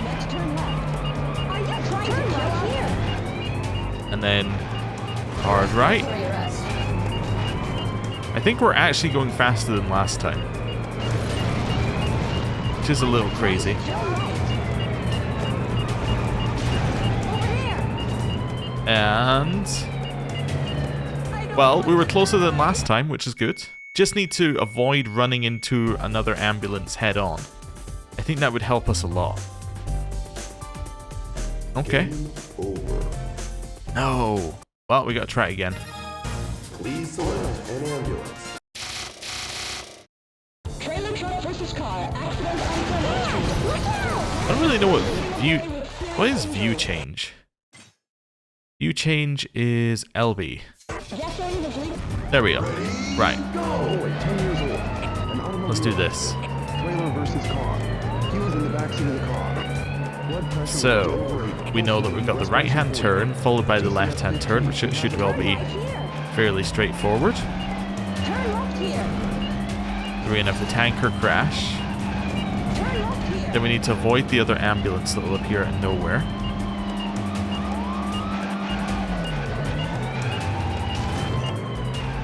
S1: And then hard right. I think we're actually going faster than last time, which is a little crazy. And well, we were closer than last time, which is good. Just need to avoid running into another ambulance head on. I think that would help us a lot. Okay.
S4: Game over.
S1: No. Well, we gotta try again.
S4: Please select an ambulance.
S5: Trailer truck versus car. Accident on Front Street.
S1: I don't really know what view... What is view change? View change is LB. There we go. Right.
S6: Oh, wait, 10 years old. An automobile
S1: Let's do this.
S6: Trailer versus car. He was in the backseat of the car. Blood pressure
S1: So,
S6: was over 80.
S1: we know that we've got the right-hand turn, followed by the left-hand turn, which should well be fairly straightforward. Then we're going to have the tanker crash. Then we need to avoid the other ambulance that will appear out of nowhere.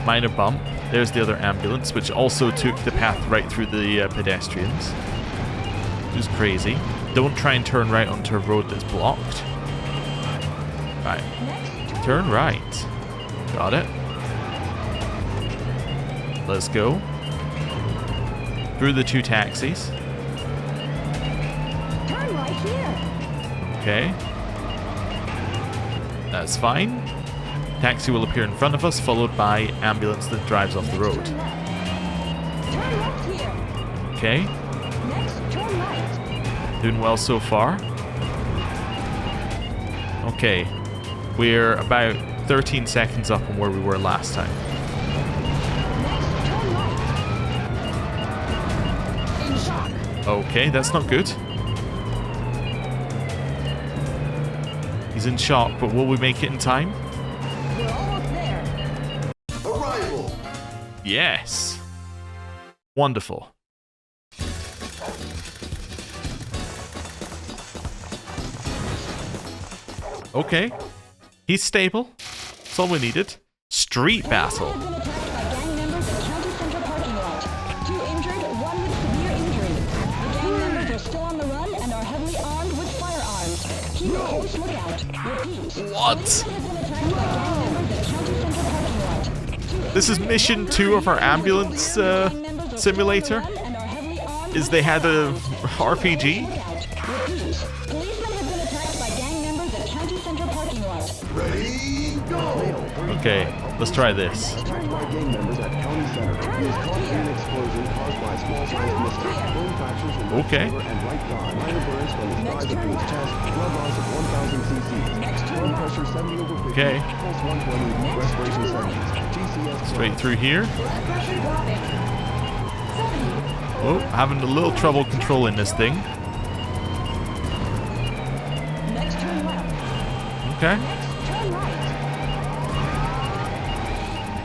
S1: Minor bump. There's the other ambulance, which also took the path right through the pedestrians. Which is crazy. Don't try and turn right onto a road that's blocked. Right. Turn right. Got it. Let's go. Through the two taxis.
S2: Turn right here.
S1: Okay. That's fine. Taxi will appear in front of us, followed by ambulance that drives off the road.
S2: Turn left here.
S1: Okay.
S2: Next, turn right.
S1: Doing well so far. Okay. We're about 13 seconds up on where we were last time.
S2: Next, turn right. In shock.
S1: Okay, that's not good. He's in shock, but will we make it in time?
S2: We're almost there.
S4: Arrival.
S1: Yes. Wonderful. Okay. He's stable. That's all we needed. Street battle.
S5: Had been attacked by gang members at County Center parking lot. 2 injured, 1 with severe injury. The gang members are still on the run and are heavily armed with firearms. Keep a close lookout. Repeat.
S1: What?
S5: Had been attacked by gang members at County Center parking lot. 2
S1: This is
S5: injured,
S1: mission
S5: 1 with
S1: 2 of our
S5: severe
S1: ambulance
S5: injury. Gang members are still on the
S1: simulator.
S5: run and are heavily armed
S1: Is
S5: with
S1: they had a
S5: firearms.
S1: RPG?
S5: Repeat. Policemen have been attacked by gang members at County Center parking lot.
S4: Ready, go.
S1: Okay, let's try this.
S6: Attacked by gang members at County Center. He was caught in an explosion caused by a small-sized mistake. Bone fractures in the
S1: Okay.
S6: shoulder and right thigh. Minor burns from his thighs up to his chest. Blood loss of 1,000 cc. Blood pressure 70 over 50.
S1: Okay.
S6: Pulse 120. Respiration 70s. GCS
S1: Straight through here.
S2: Blood pressure dropping. 70.
S1: Oh, having a little trouble controlling this thing.
S5: Next turn left.
S1: Okay.
S5: Turn right.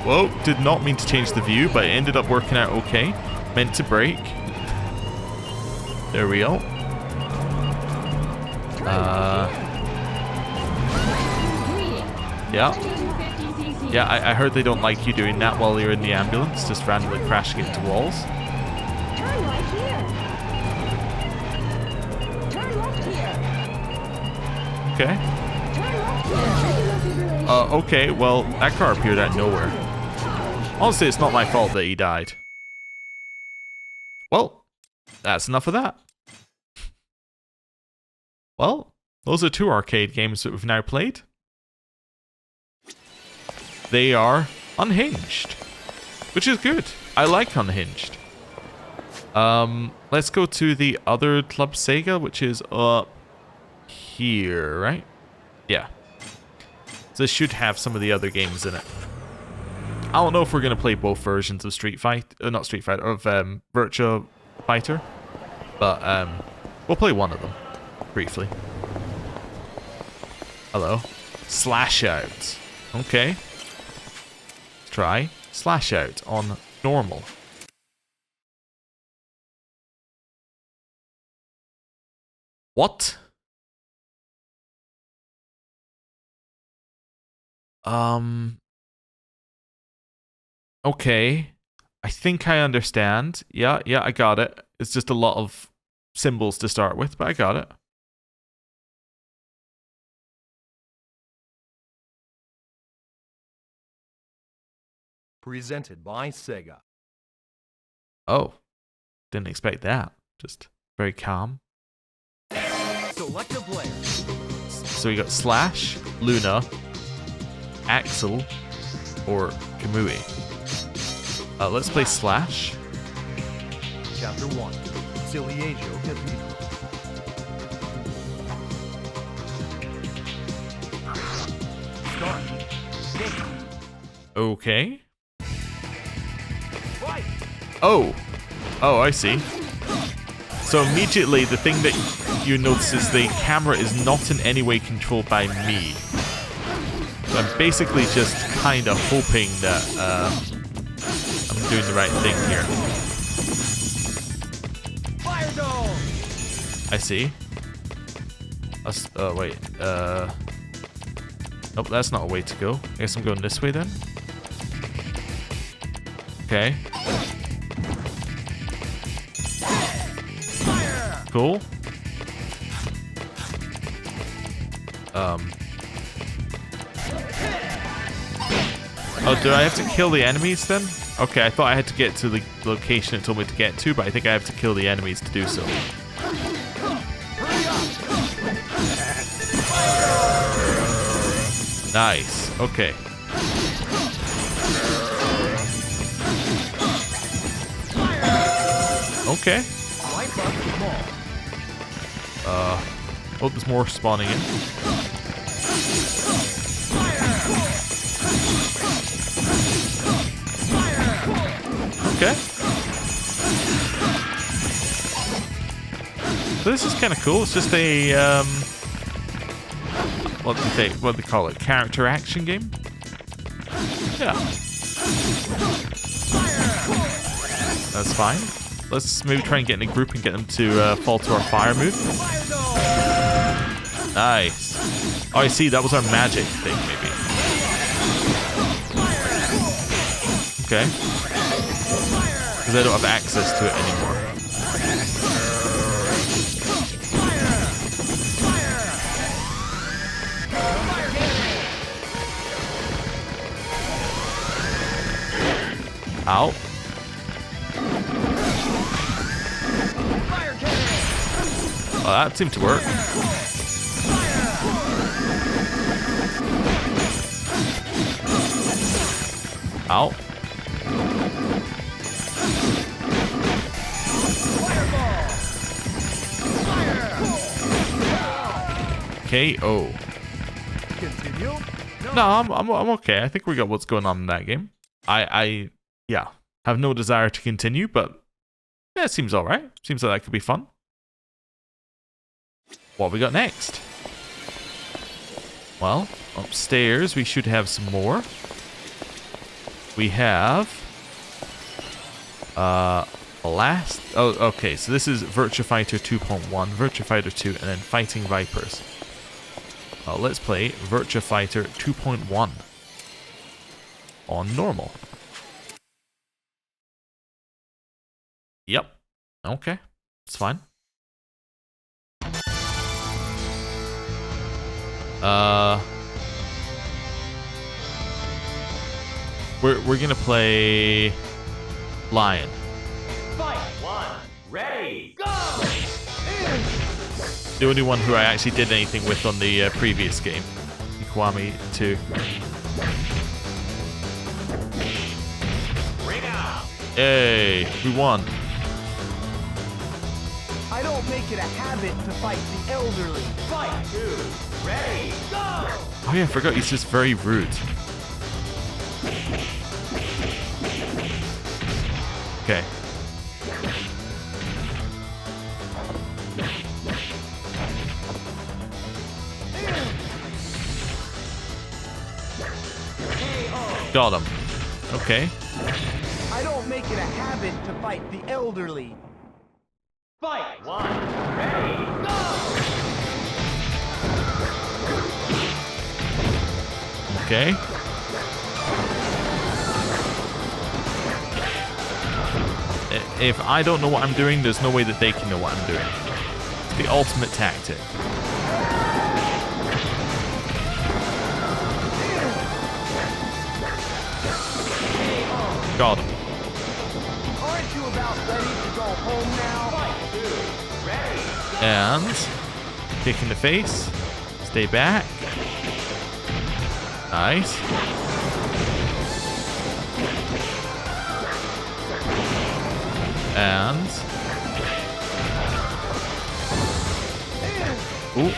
S1: Whoa, did not mean to change the view, but it ended up working out okay. Meant to brake. There we go. Yeah.
S2: 250 cc.
S1: Yeah, I heard they don't like you doing that while you're in the ambulance, just randomly crashing into walls.
S2: Turn right here. Turn left here.
S1: Okay.
S2: Turn left here.
S1: Okay, well, that car appeared out of nowhere. Honestly, it's not my fault that he died. Well, that's enough of that. Well, those are 2 arcade games that we've now played. They are unhinged, which is good. I like unhinged. Let's go to the other Club Sega, which is up here, right? Yeah. So this should have some of the other games in it. I don't know if we're going to play both versions of Street Fight, not Street Fighter, of Virtua Fighter, but we'll play one of them briefly. Hello. Slash Out. Okay. Let's try Slash Out on normal. What? Okay. I think I understand. Yeah, I got it. It's just a lot of symbols to start with, but I got it.
S3: Presented by Sega.
S1: Oh. Didn't expect that. Just very calm.
S3: Select a player.
S1: So we got Slash, Luna, Axel, or Kamui. Let's play Slash.
S3: Chapter 1. Yakuza Cathedral. Start. Game.
S1: Okay.
S3: Fight.
S1: Oh, I see. So immediately the thing that you notice is the camera is not in any way controlled by me. So I'm basically just kind of hoping that I'm doing the right thing here.
S3: Fire dome.
S1: I see. Oh wait. Nope, that's not a way to go. I guess I'm going this way then. Okay. Cool. Oh, do I have to kill the enemies then? Okay, I thought I had to get to the location it told me to get to, but I think I have to kill the enemies to do so. Nice. Okay. Okay. Oh, there's more spawning in. Okay. So this is kind of cool. It's just a what do they call it? Character action game. Yeah. That's fine. Let's maybe try and get in a group and get them to fall to our fire move. Nice. Oh, I see. That was our magic thing, maybe. Okay. Because I don't have access to it anymore. Ow. Oh, that seemed to work. Ow. KO.
S3: Continue.
S1: No, I'm okay. I think we got what's going on in that game. I have no desire to continue, but yeah, it seems alright. Seems like that could be fun. What have we got next? Well, upstairs we should have some more. We have last. Oh, okay. So this is Virtua Fighter 2.1, Virtua Fighter 2, and then Fighting Vipers. Let's play Virtua Fighter 2.1 on normal. Yep. Okay. It's fine. We're gonna play Lion.
S3: Fight. 1. Ready. Go.
S1: The only one who I actually did anything with on the previous game, Kiwami 2.
S3: Ring out.
S1: Yay, we won.
S3: don't make it a habit to fight the elderly. Fight 2. Ready, go!
S1: Oh yeah, I forgot he's just very rude. Okay. Got him. Okay.
S3: I don't make it a habit to fight the elderly. Fight 1. Ready, go!
S1: Okay. If I don't know what I'm doing, there's no way that they can know what I'm doing. It's the ultimate tactic. Got him.
S3: Aren't you about ready to go home now? Fight 2. Ready, go!
S1: And kick in the face. Stay back. Nice. And ooh,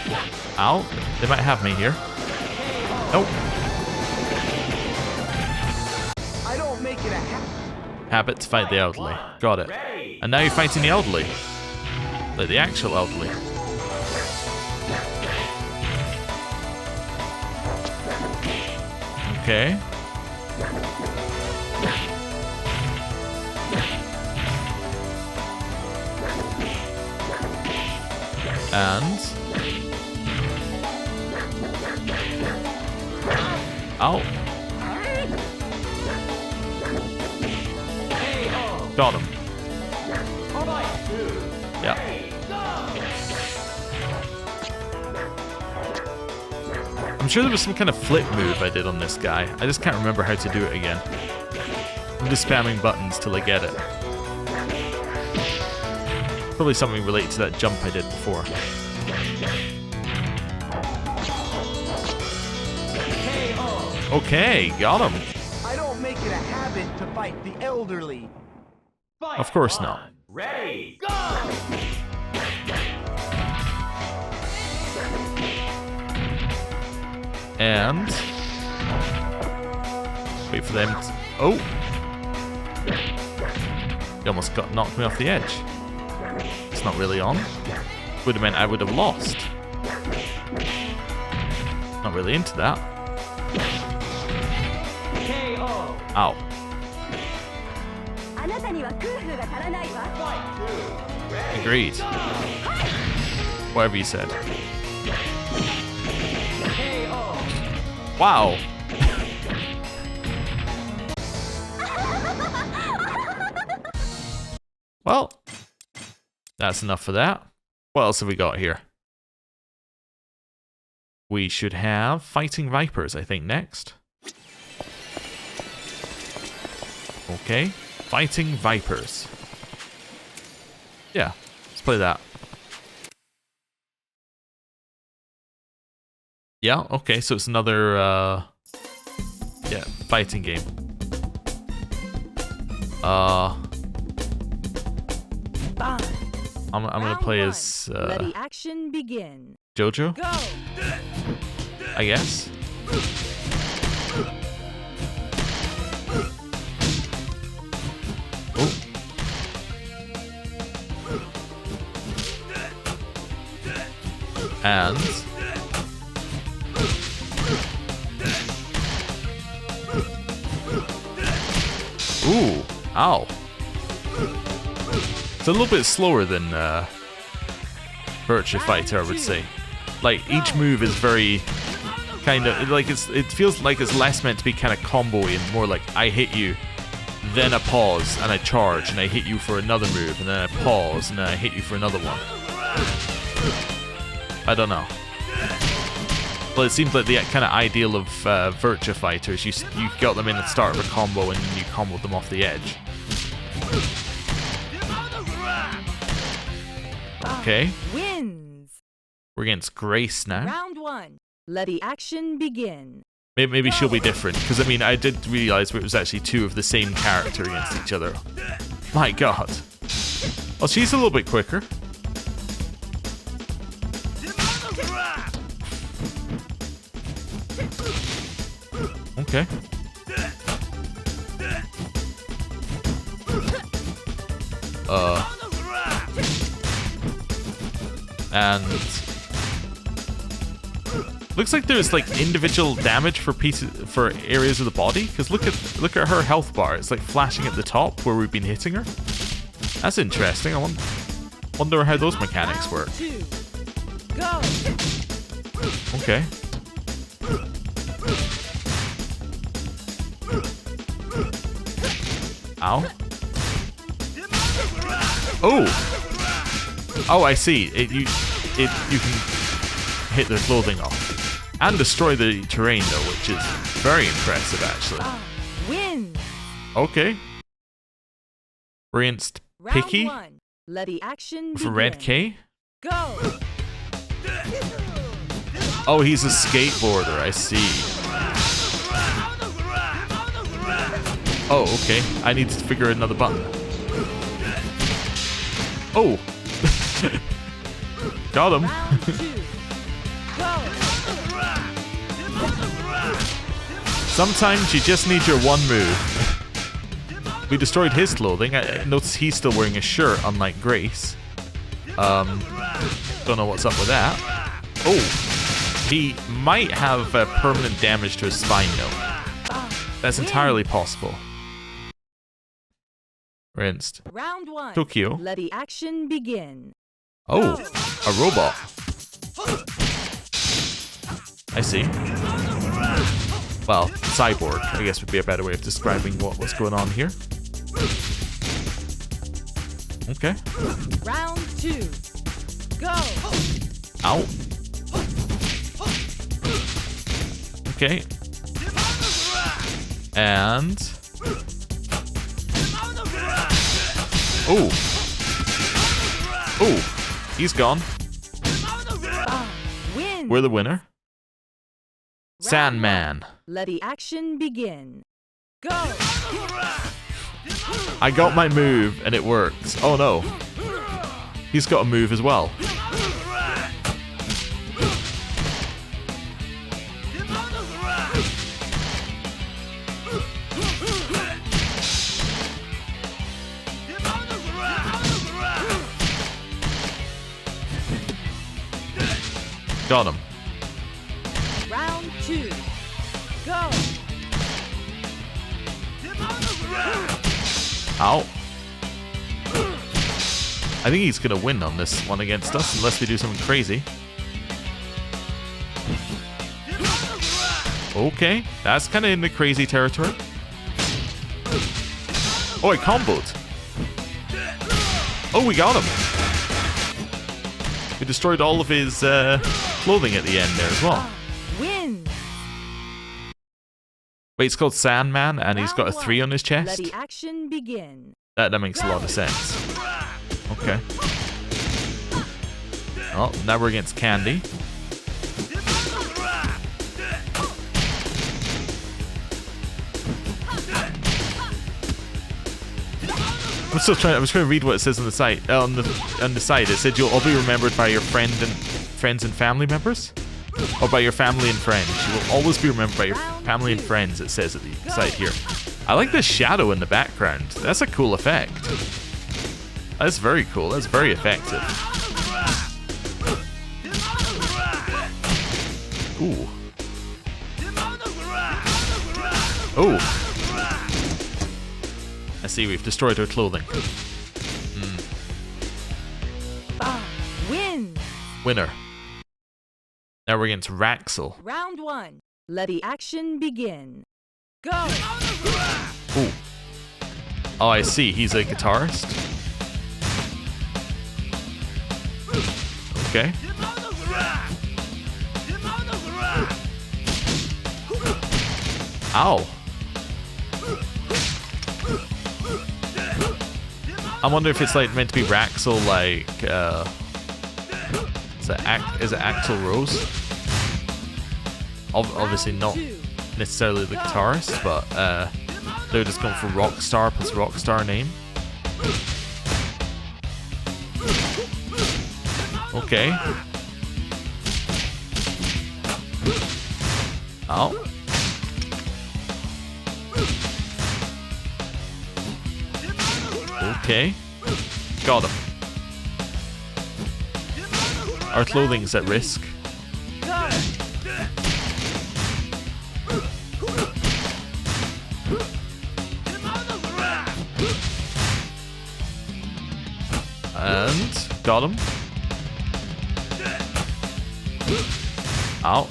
S1: ow! They might have me here. Nope.
S3: I don't make it a
S1: Habit to fight the elderly. Got it. And now you're fighting the elderly, like the actual elderly. Okay. And ow. Got him. Yeah. I'm sure there was some kind of flip move I did on this guy. I just can't remember how to do it again. I'm just spamming buttons till I get it. Probably something related to that jump I did before. Okay, got him.
S3: I don't make it a habit to fight the elderly.
S1: Of course not.
S3: Ready, go!
S1: And wait for them to... Oh! He almost knocked me off the edge. It's not really on. Would have meant I would have lost. Not really into that. Ow. Agreed. Whatever you said. Wow. Well, that's enough for that. What else have we got here? We should have Fighting Vipers, I think, next. Okay, Fighting Vipers. Yeah, let's play that. Yeah, okay, so it's another, yeah, fighting game. I'm gonna play as,
S2: Let the action begin.
S1: Jojo,
S2: Go!
S1: I guess. Oh. And ooh, ow. It's a little bit slower than Virtua Fighter, I would say. Like, each move is very kind of like it feels like it's less meant to be kind of combo-y and more like I hit you, then a pause and I charge and I hit you for another move and then I pause and then I hit you for another one. I don't know. Well, it seems like the kind of ideal of Virtua Fighters. You got them in at the start of a combo and then you comboed them off the edge. Okay.
S2: Wins.
S1: We're against Grace now.
S2: Round 1. Let the action begin.
S1: Maybe she'll be different, because I mean, I did realize it was actually two of the same character against each other. My god. Well, she's a little bit quicker. Okay. And looks like there's like individual damage for areas of the body. Because look at her health bar. It's like flashing at the top where we've been hitting her. That's interesting. I wonder how those mechanics work.
S2: Go.
S1: Okay. Ow. Oh. Oh, I see. You can hit the clothing off and destroy the terrain though, which is very impressive actually.
S2: Win.
S1: Okay. We're against Picky
S2: Round 1. Let the action
S1: for
S2: begin.
S1: Red K.
S2: Go.
S1: Oh, he's a skateboarder. I see. Oh, okay. I need to figure another button. Oh. Got him.
S2: Round 2. Go.
S1: Sometimes you just need your one move. We destroyed his clothing. I notice he's still wearing a shirt, unlike Grace. Don't know what's up with that. Oh. He might have permanent damage to his spine, though. That's entirely possible. Rinsed.
S2: Round 1.
S1: Tokyo.
S2: Let the action begin.
S1: Oh, a robot. I see. Well, cyborg, I guess would be a better way of describing what's going on here. Okay.
S2: Round 2. Go.
S1: Ow. Okay. And... Oh. Oh. He's gone.
S2: Win.
S1: We're the winner. Sandman.
S2: Let the action begin. Go.
S1: I got my move and it works. Oh no. He's got a move as well. Got him.
S2: Round 2. Go.
S1: Ow. I think he's gonna win on this one against us unless we do something crazy. Okay, that's kind of in the crazy territory. Oh, I comboed. Oh, we got him. We destroyed all of his clothing at the end there as well.
S2: Win.
S1: Wait, it's called Sandman, and he's got a 3 on his
S2: Let
S1: chest?
S2: the action begin.
S1: That makes a lot of sense. Okay. Oh, now we're against Candy. I was trying to read what it says on the site. On the site, it said you'll all be remembered by your friends and family members, or by your family and friends. You will always be remembered by your family and friends. It says at the site here. I like the shadow in the background. That's a cool effect. That's very cool. That's very effective. Ooh. Oh. I see, we've destroyed her clothing.
S2: Win.
S1: Winner. Now we're against Raxel.
S2: Round 1. Let the action begin. Go.
S1: Ooh. Oh, I see. He's a guitarist. Okay. Ow. I wonder if it's like meant to be Raxel, like is it Axl Rose? Obviously not necessarily the guitarist, but they're just going for Rockstar plus Rockstar name. Okay. Oh. Okay. Got him. Our clothing's at risk. And got him. Ow.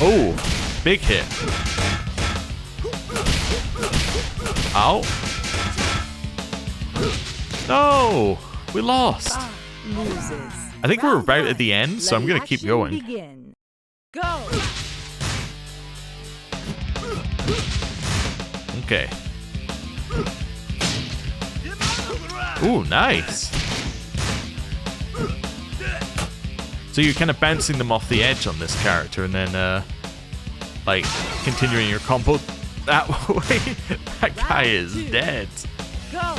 S1: Oh, big hit. Ow. No, we lost. I think we're about at the end, so I'm gonna keep going.
S2: Begin. Go.
S1: Okay. Ooh, nice. So you're kind of bouncing them off the edge on this character, and then like continuing your combo that way. That guy is dead.
S2: Go.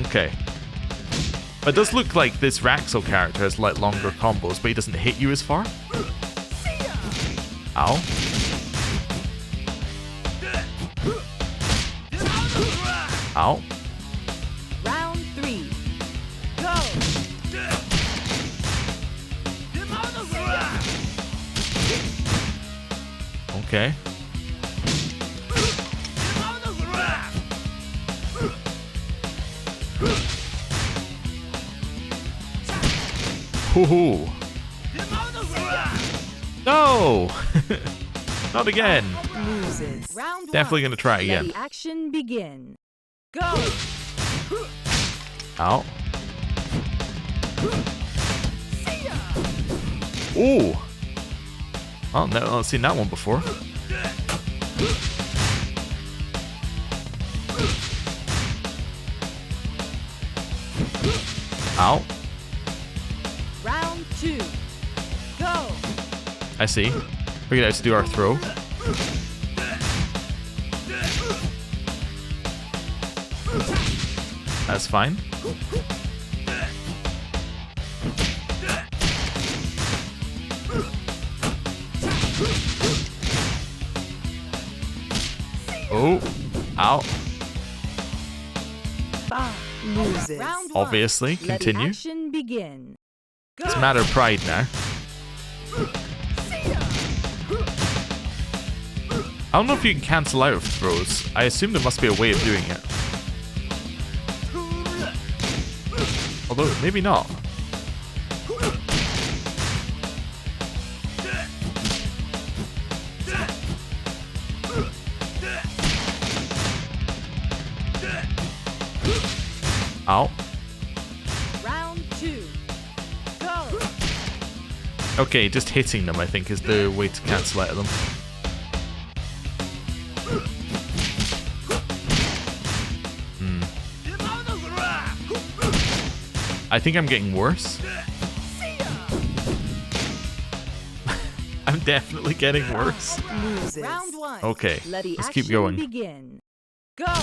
S1: Okay. But it does look like this Raxel character has like longer combos, but he doesn't hit you as far. Ow. Ow.
S2: Round 3. Go.
S1: Okay. Hoo-hoo. No! Not again.
S2: Loses. Round 1.
S1: Definitely gonna try again.
S2: Let the action begin. Go.
S1: Ow. Ooh. Oh, no, I've seen that one before. Ow.
S2: Round 2. Go.
S1: I see. We're gonna have to do our throw. That's fine. Oh. Ow.
S2: Loses. Round 1.
S1: Obviously,
S2: Let
S1: continue.
S2: the action begin. Go.
S1: It's a matter of pride now. I don't know if you can cancel out of throws. I assume there must be a way of doing it. Although, maybe not. Ow.
S2: Round 2. Go.
S1: Okay, just hitting them, I think, is the way to cancel out of them. I think I'm getting worse. I'm definitely getting worse.
S2: Loses. Round 1.
S1: Okay,
S2: Let the
S1: let's keep
S2: action
S1: going.
S2: Begin. Go.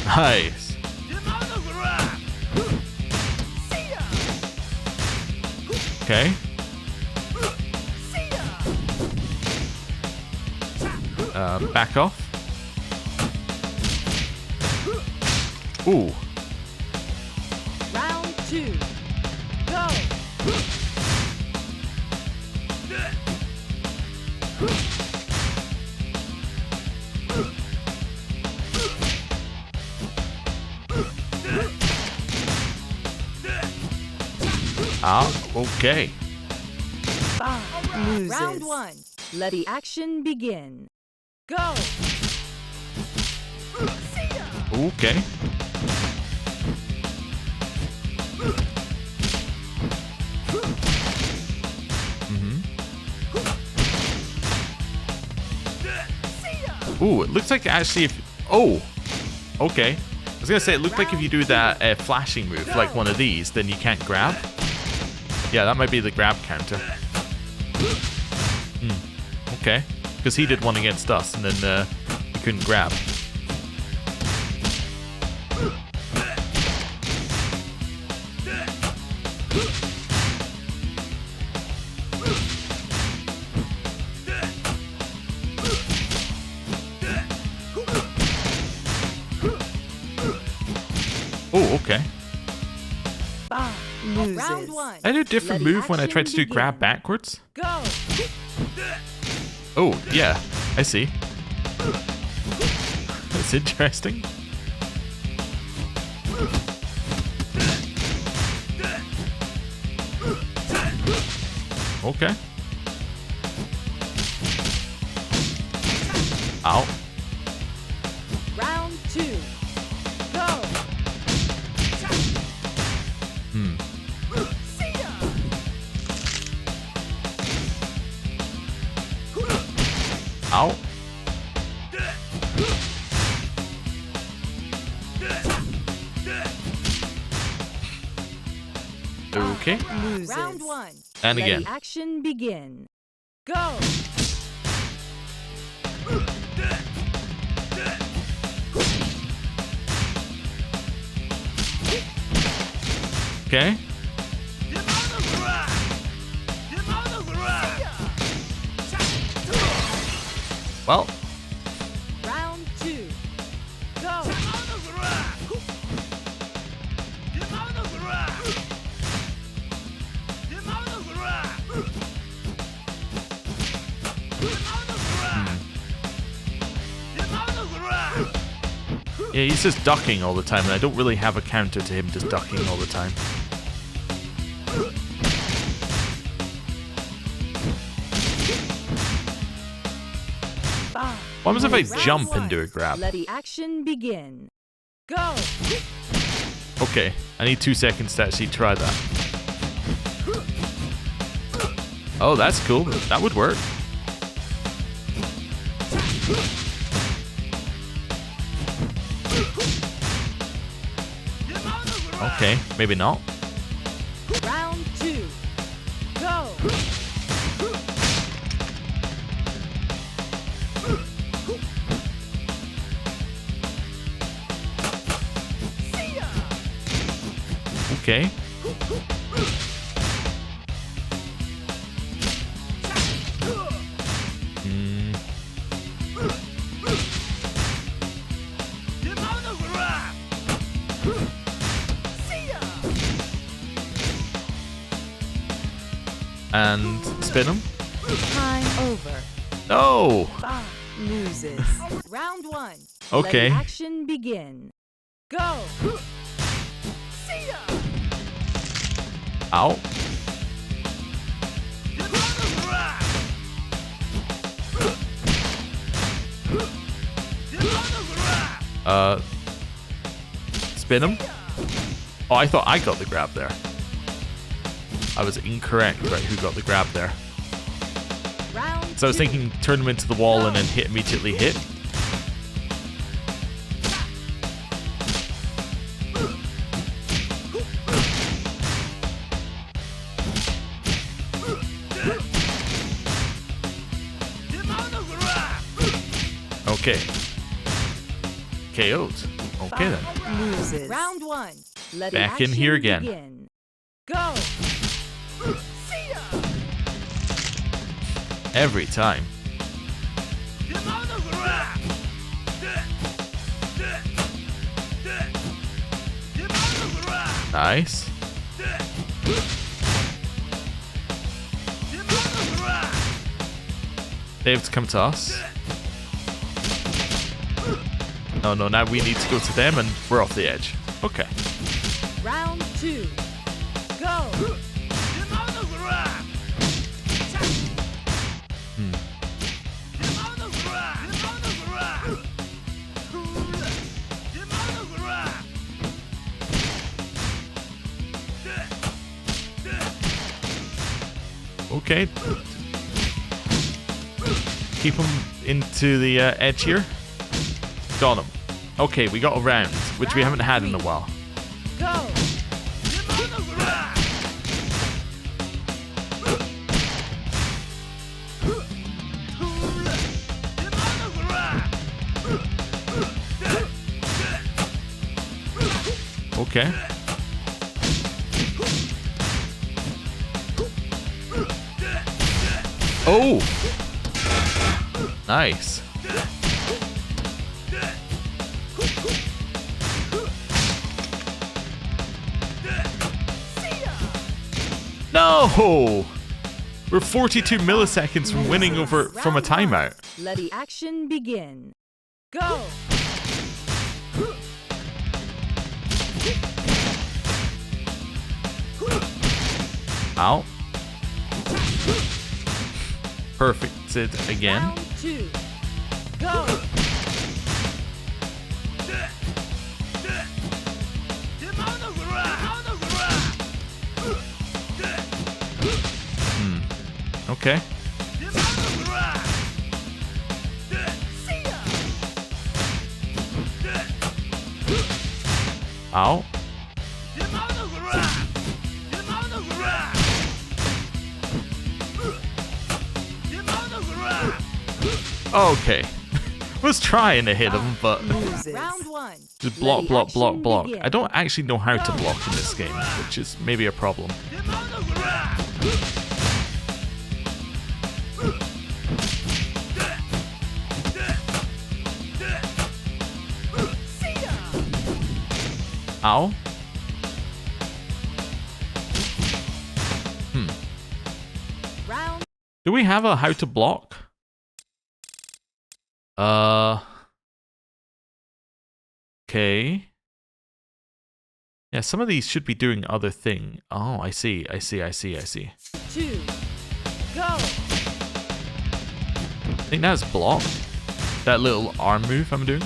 S1: Nice. Okay. Back off. Ooh.
S2: Round 2. Go.
S1: Ah, okay.
S2: Loses. Round 1. Let the action begin. Go.
S1: Okay. Ooh, it looks like actually if... Oh! Okay. I was gonna say, it looked like if you do that flashing move, like one of these, then you can't grab. Yeah, that might be the grab counter. Okay. Because he did one against us, and then he couldn't grab. Oh, okay.
S2: Round 1.
S1: I did a different
S2: Let
S1: move when I tried to do
S2: action
S1: grab
S2: begin.
S1: backwards.
S2: Go.
S1: Oh, yeah. I see. That's interesting. Okay. Ow.
S2: Round 2. Go.
S1: Hmm. Ow. Okay.
S2: Round 1.
S1: And
S2: Let
S1: again.
S2: action begin. Go.
S1: Okay. Well,
S2: Round 2. Go.
S1: yeah, he's just ducking all the time, and I don't really have a counter to him just ducking all the time. What happens if I
S2: Round
S1: jump
S2: 1.
S1: and do a grab?
S2: Let the action begin. Go.
S1: Okay, I need 2 seconds to actually try that. Oh, that's cool. That would work. Okay, maybe not.
S2: Round 2. Go.
S1: Okay. Hmm. And spin him.
S2: Time over.
S1: Oh!
S2: Bob loses. Round 1.
S1: Okay.
S2: Let the action begin. Go.
S1: Ow. Spin him. Oh, I thought I got the grab there. I was incorrect, right? Who got the grab there?
S2: Round
S1: So I was
S2: 2.
S1: thinking turn him into the wall and then immediately hit. Okay. KO'd. Okay then.
S2: Loses. Round 1. Let
S1: Back
S2: the
S1: in here
S2: action
S1: again.
S2: begin. Go.
S1: Every time. Nice. They have to come to us. Oh no, now we need to go to them and we're off the edge. Okay.
S2: Round 2. Go.
S1: Okay. Keep him into the edge here. Got him. Okay, we got a round, which we haven't had in a while.
S2: Go.
S1: Okay. Oh! Nice. No! We're 42 milliseconds from winning over from a timeout.
S2: Let the action begin. Go!
S1: Ow. Perfected again.
S2: Round 2. Go!
S1: Okay. Ow. Okay. Was trying to hit him, but
S2: Round 1.
S1: just block, block, block, block. I don't actually know how to block in this game, which is maybe a problem. Ow.
S2: Round.
S1: Do we have a how to block? Okay. Yeah, some of these should be doing other thing. Oh, I see.
S2: 2. Go!
S1: I think that's block. That little arm move I'm doing.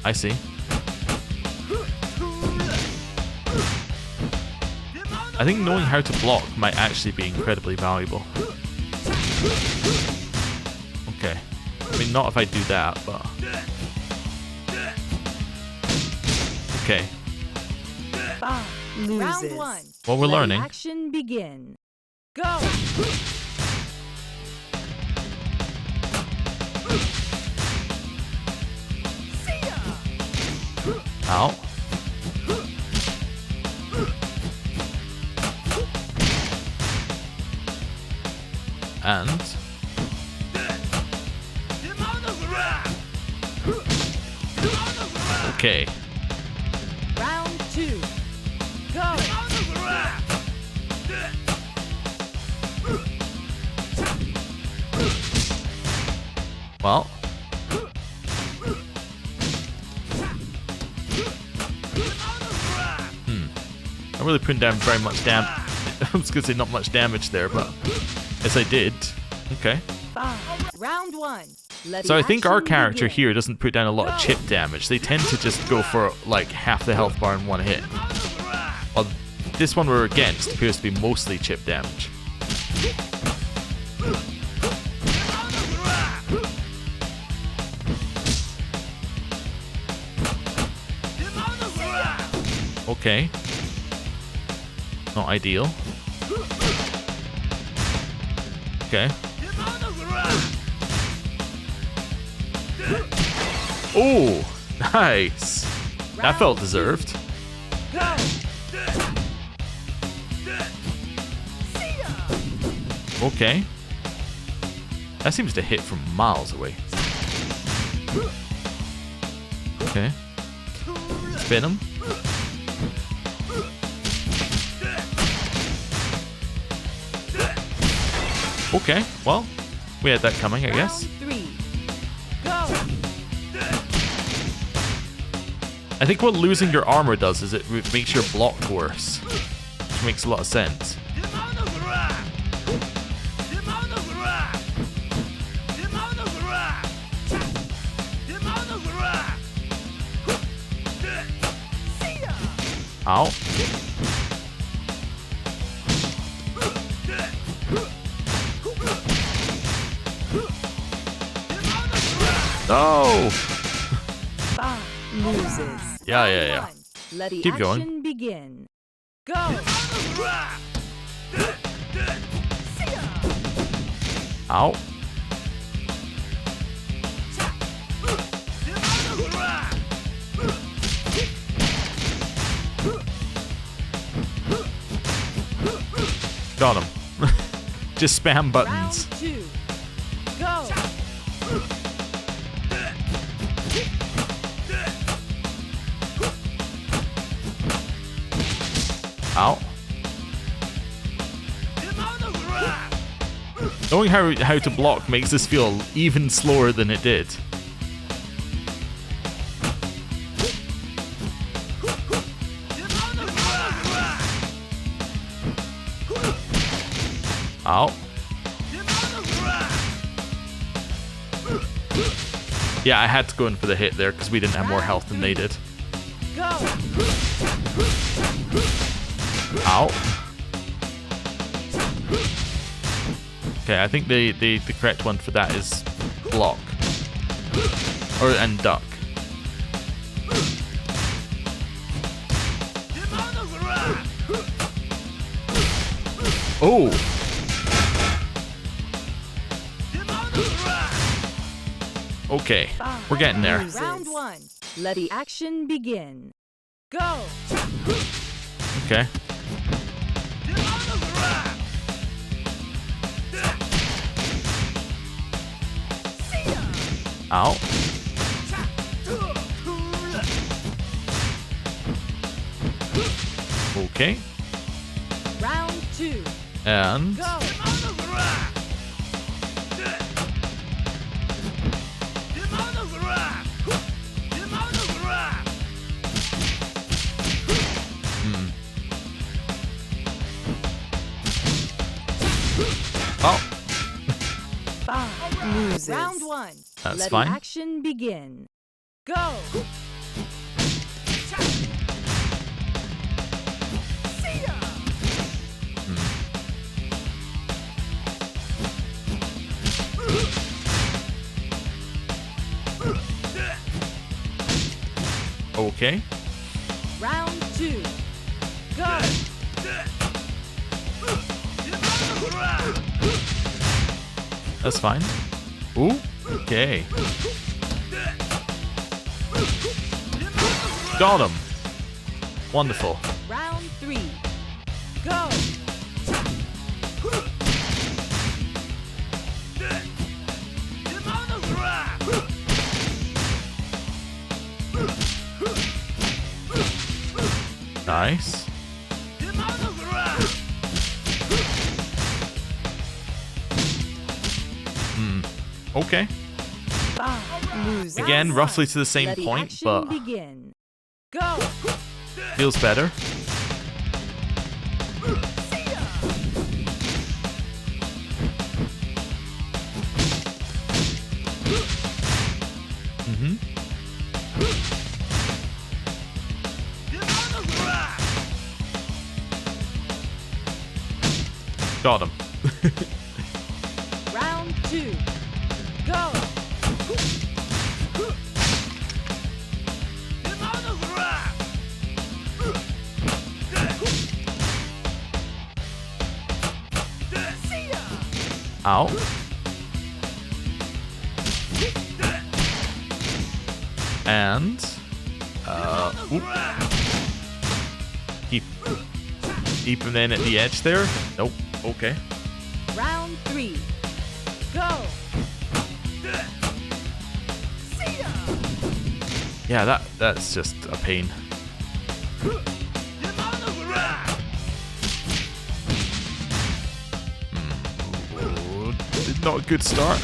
S1: I see. I think knowing how to block might actually be incredibly valuable. Okay. I mean, not if I do that, but... Okay.
S2: Round 1.
S1: Well, we're
S2: Let
S1: learning.
S2: the action begin. Go!
S1: Ow. And... Okay.
S2: Round 2. Go!
S1: Well... Not really putting down very much damage. I was gonna say not much damage there, but yes, I did. Okay.
S2: Round 1. Let
S1: So
S2: the
S1: I think our
S2: action
S1: character
S2: begin.
S1: here doesn't put down a lot of chip damage. They tend to just go for like half the health bar in one hit. While this one we're against appears to be mostly chip damage. Okay. Not ideal. Okay. Oh, nice. That felt deserved.
S2: Go!
S1: Okay. That seems to hit from miles away. Okay. Spin him. Okay, well, we had that coming, I guess.
S2: Round 3. Go!
S1: I think what losing your armor does is it makes your block worse. Which makes a lot of sense. Ow. No!
S2: Loses.
S1: Yeah.
S2: Round 1. Let the
S1: Keep going.
S2: action begin. Go!
S1: Ow. Got him. Just spam buttons.
S2: Round 2. Go!
S1: Ow. Knowing how to block makes this feel even slower than it did. Ow. Yeah, I had to go in for the hit there because we didn't have more health than they did. Ow. Okay, I think the correct one for that is block. And duck. Oh! Okay, we're getting there.
S7: Round 1. Let the action begin. Go!
S1: Okay. Ow. Okay.
S7: Round 2.
S1: And...
S7: Go!
S1: Oh,
S7: Loses. Round 1.
S1: that's
S7: Let
S1: fine.
S7: the action begin. Go!
S1: Okay.
S7: Round 2. Go!
S1: That's fine. Ooh. Okay. Got him. Wonderful.
S7: Round 3. Go!
S1: Nice. Okay.
S7: Loses.
S1: Again, roughly to the same
S7: Let the
S1: point,
S7: action
S1: but
S7: begin. Go!
S1: feels better. Got him.
S7: Round 2. Go!
S1: Ow. And oop. Keep him in at the edge there. Nope. Okay.
S7: Round 3. Go!
S1: Yeah, that's just a pain. Not a good start.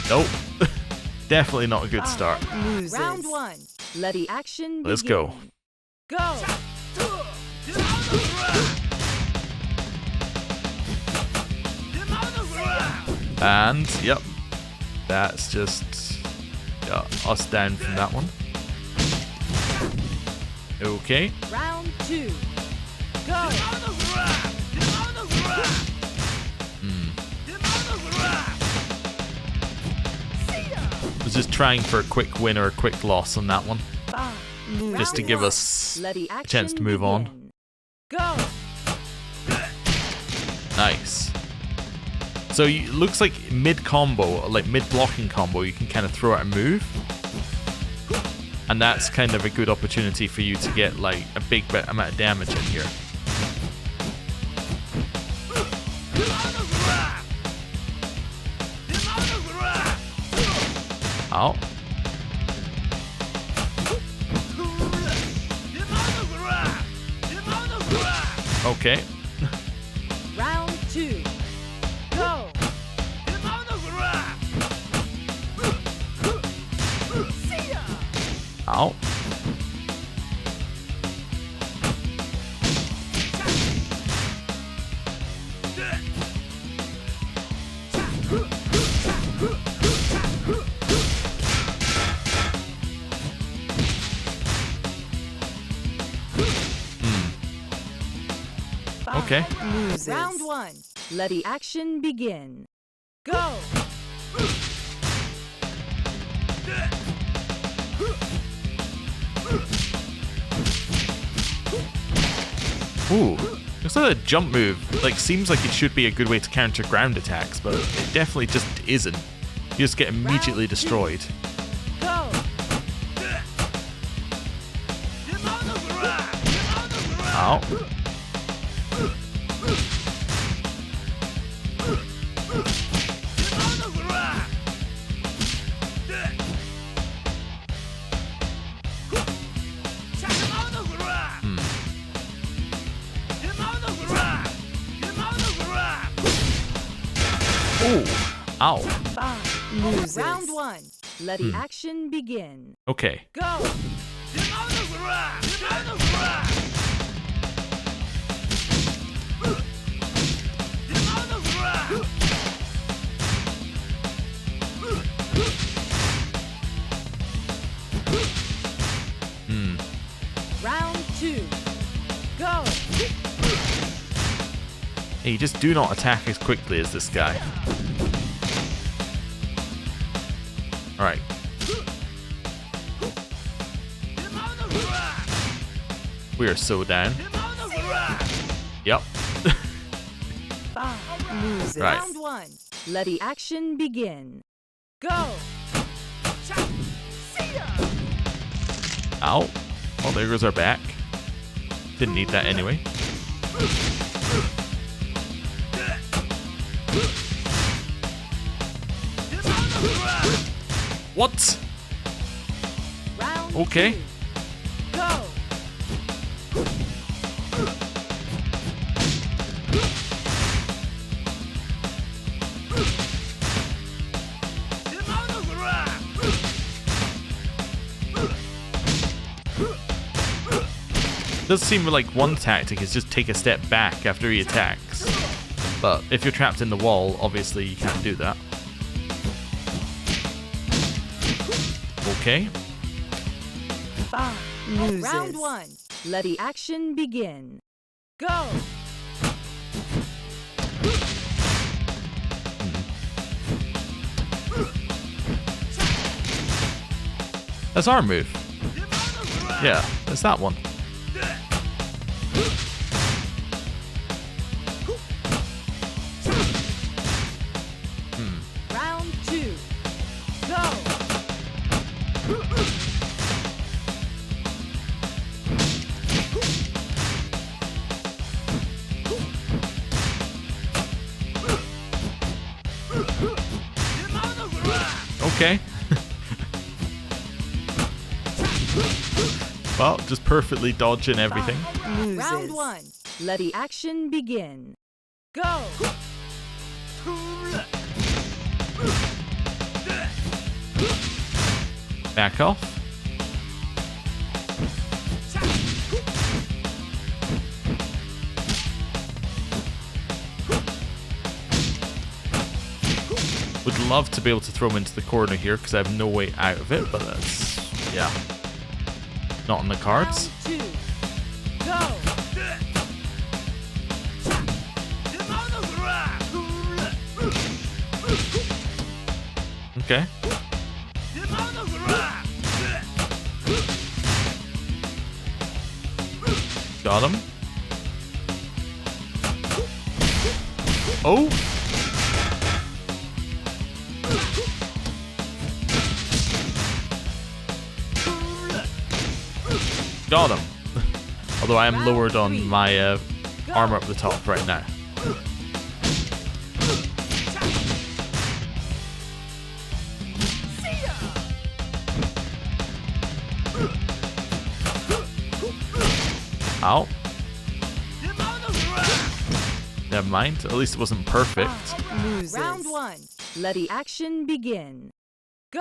S1: Nope. Definitely not a good start.
S7: Loses. Round 1. Let the action begin.
S1: Let's go.
S7: Go!
S1: And, yep. That's just us down from that one. Okay.
S7: Round 2. Go!
S1: Was just trying for a quick win or a quick loss on that one. Just to
S7: Round
S1: give
S7: 1.
S1: us
S7: Let the
S1: a chance to
S7: action
S1: move on.
S7: begin. Go!
S1: Nice. So it looks like mid-combo, like mid-blocking combo, you can kind of throw out a move. And that's kind of a good opportunity for you to get like a big amount of damage in here. Ow. Okay.
S7: Round 2. Go.
S1: Ow. Okay.
S7: Loses. Round 1. Let the action begin. Go.
S1: Ooh. Looks like a jump move. Like, seems like it should be a good way to counter ground attacks, but it definitely just isn't. You just get immediately destroyed.
S7: Go.
S1: Ow. Ooh. Ow.
S7: Loses. Round 1. Let the action begin.
S1: Okay.
S7: Go. Round 2. Go.
S1: Hey, you just do not attack as quickly as this guy. Alright. We are so down. Yep.
S7: Loses.
S1: Right.
S7: Round 1. Let the action begin. Go.
S1: Ow. Oh, there goes our back. Didn't need that anyway. What?
S7: Round
S1: Okay.
S7: 2. Go.
S1: Does seem like one tactic is just take a step back after he attacks. But if you're trapped in the wall, obviously you can't do that. Okay.
S7: Loses. Round 1. Let the action begin. Go.
S1: That's our move. Yeah, that's that one.
S7: Round 2. Go.
S1: Okay. Well, just perfectly dodging everything.
S7: Loses. Round 1. Let the action begin. Go.
S1: Back off. Would love to be able to throw him into the corner here because I have no way out of it, but that's, yeah, not on the cards.
S7: Round 2. Go.
S1: Okay. Got him. Oh! Got him. Although I am lowered on my armor up the top right now. Ow. never mind. At least it wasn't perfect.
S7: Loses. Round 1. Let the action begin. Go!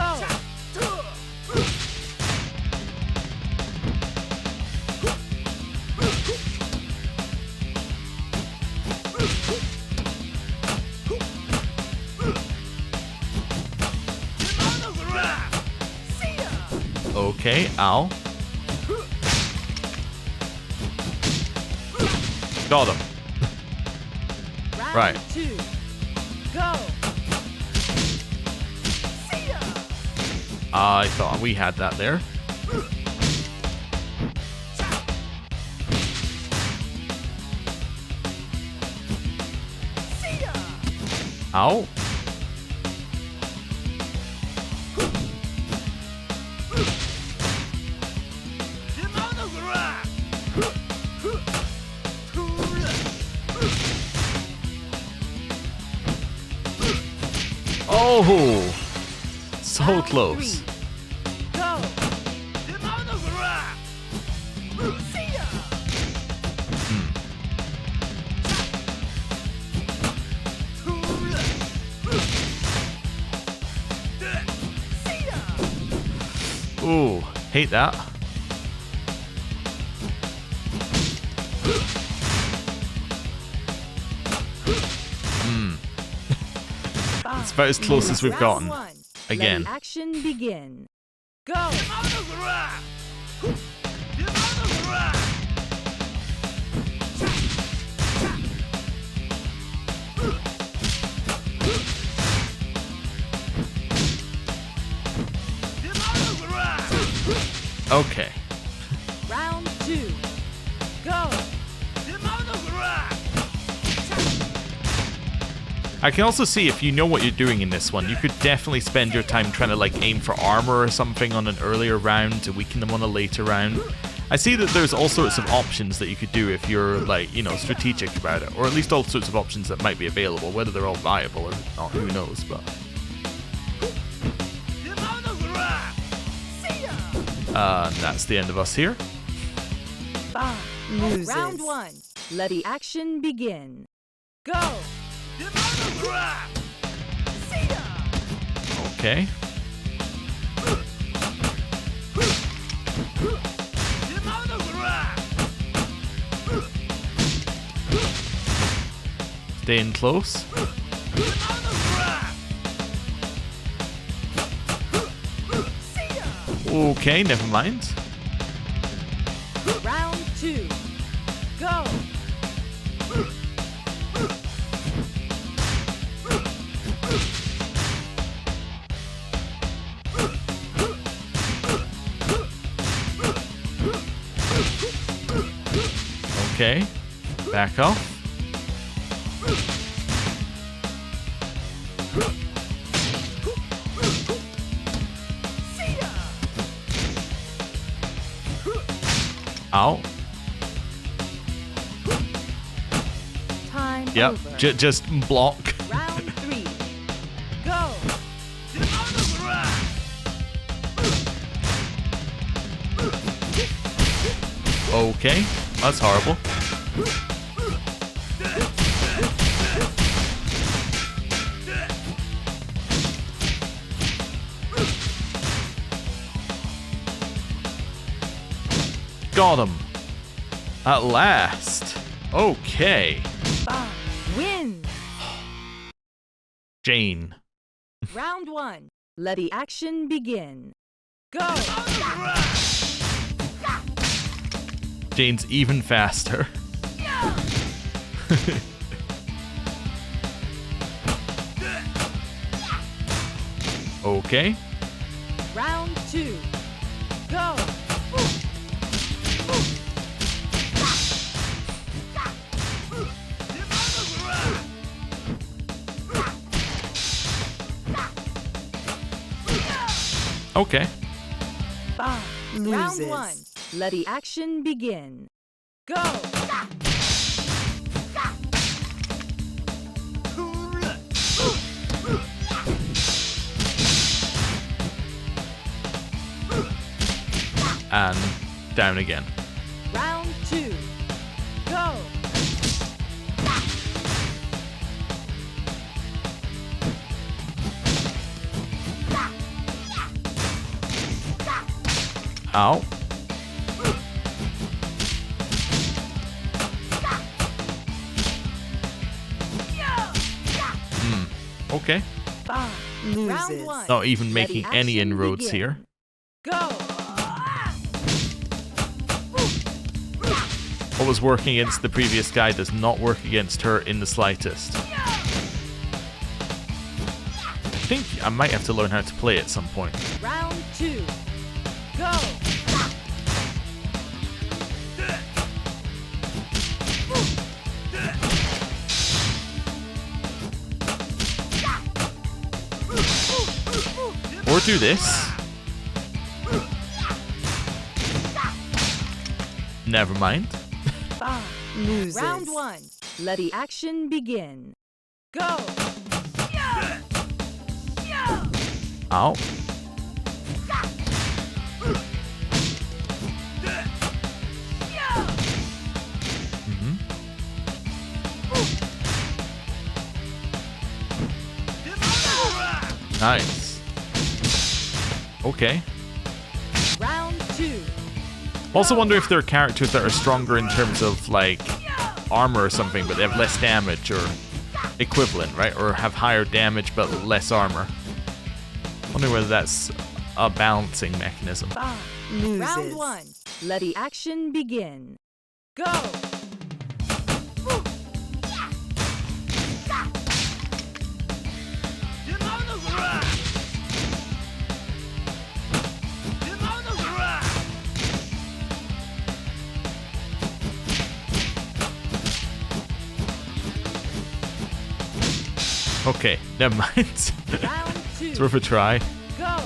S1: Okay, ow. Got him.
S7: Round
S1: Right.
S7: 2. Go!
S1: I thought we had that there. Ow. Oh, so
S7: Round
S1: close.
S7: 3. Go!
S1: Ooh, hate that. It's about as close as we've gotten.
S7: Round 1.
S1: Again.
S7: Let the action begin. Go!
S1: Okay.
S7: Round 2. Go!
S1: I can also see if you know what you're doing in this one, you could definitely spend your time trying to like aim for armor or something on an earlier round to weaken them on a later round. I see that there's all sorts of options that you could do if you're like, you know, strategic about it, or at least all sorts of options that might be available. Whether they're all viable or not, who knows, but... that's the end of us here.
S7: Loses. Round 1. Let the action begin. Go!
S1: Okay. Staying close. Okay, never mind.
S7: Round 2. Go!
S1: Okay, back off. Ow.
S7: Time
S1: Yep,
S7: over.
S1: just block.
S7: Round 3. Go!
S1: Okay, that's horrible. Got him. At last. Okay.
S7: Win!
S1: Jane.
S7: Round 1. Let the action begin. Go!
S1: Jane's even faster. Okay.
S7: Round 2. Go!
S1: Okay.
S7: Round 1. Let the action begin. Go!
S1: And down again.
S7: Round 2. Go!
S1: Ow. Okay.
S7: Round 1.
S1: Not even
S7: Ready,
S1: making any
S7: action,
S1: inroads
S7: begin.
S1: here.
S7: Go.
S1: What was working against the previous guy does not work against her in the slightest. I think I might have to learn how to play at some point.
S7: Round 2. Go.
S1: Or do this. Never mind.
S7: Loses. Round 1. Let the action begin. Go.
S1: Ow. Nice. Okay.
S7: Round 2.
S1: Also wonder if there are characters that are stronger in terms of like armor or something, but they have less damage or equivalent, right? Or have higher damage but less armor. Wonder whether that's a balancing mechanism.
S7: Loses. Round 1. Let the action begin. Go.
S1: Okay, never mind.
S7: Round 2.
S1: It's worth a try.
S7: Go.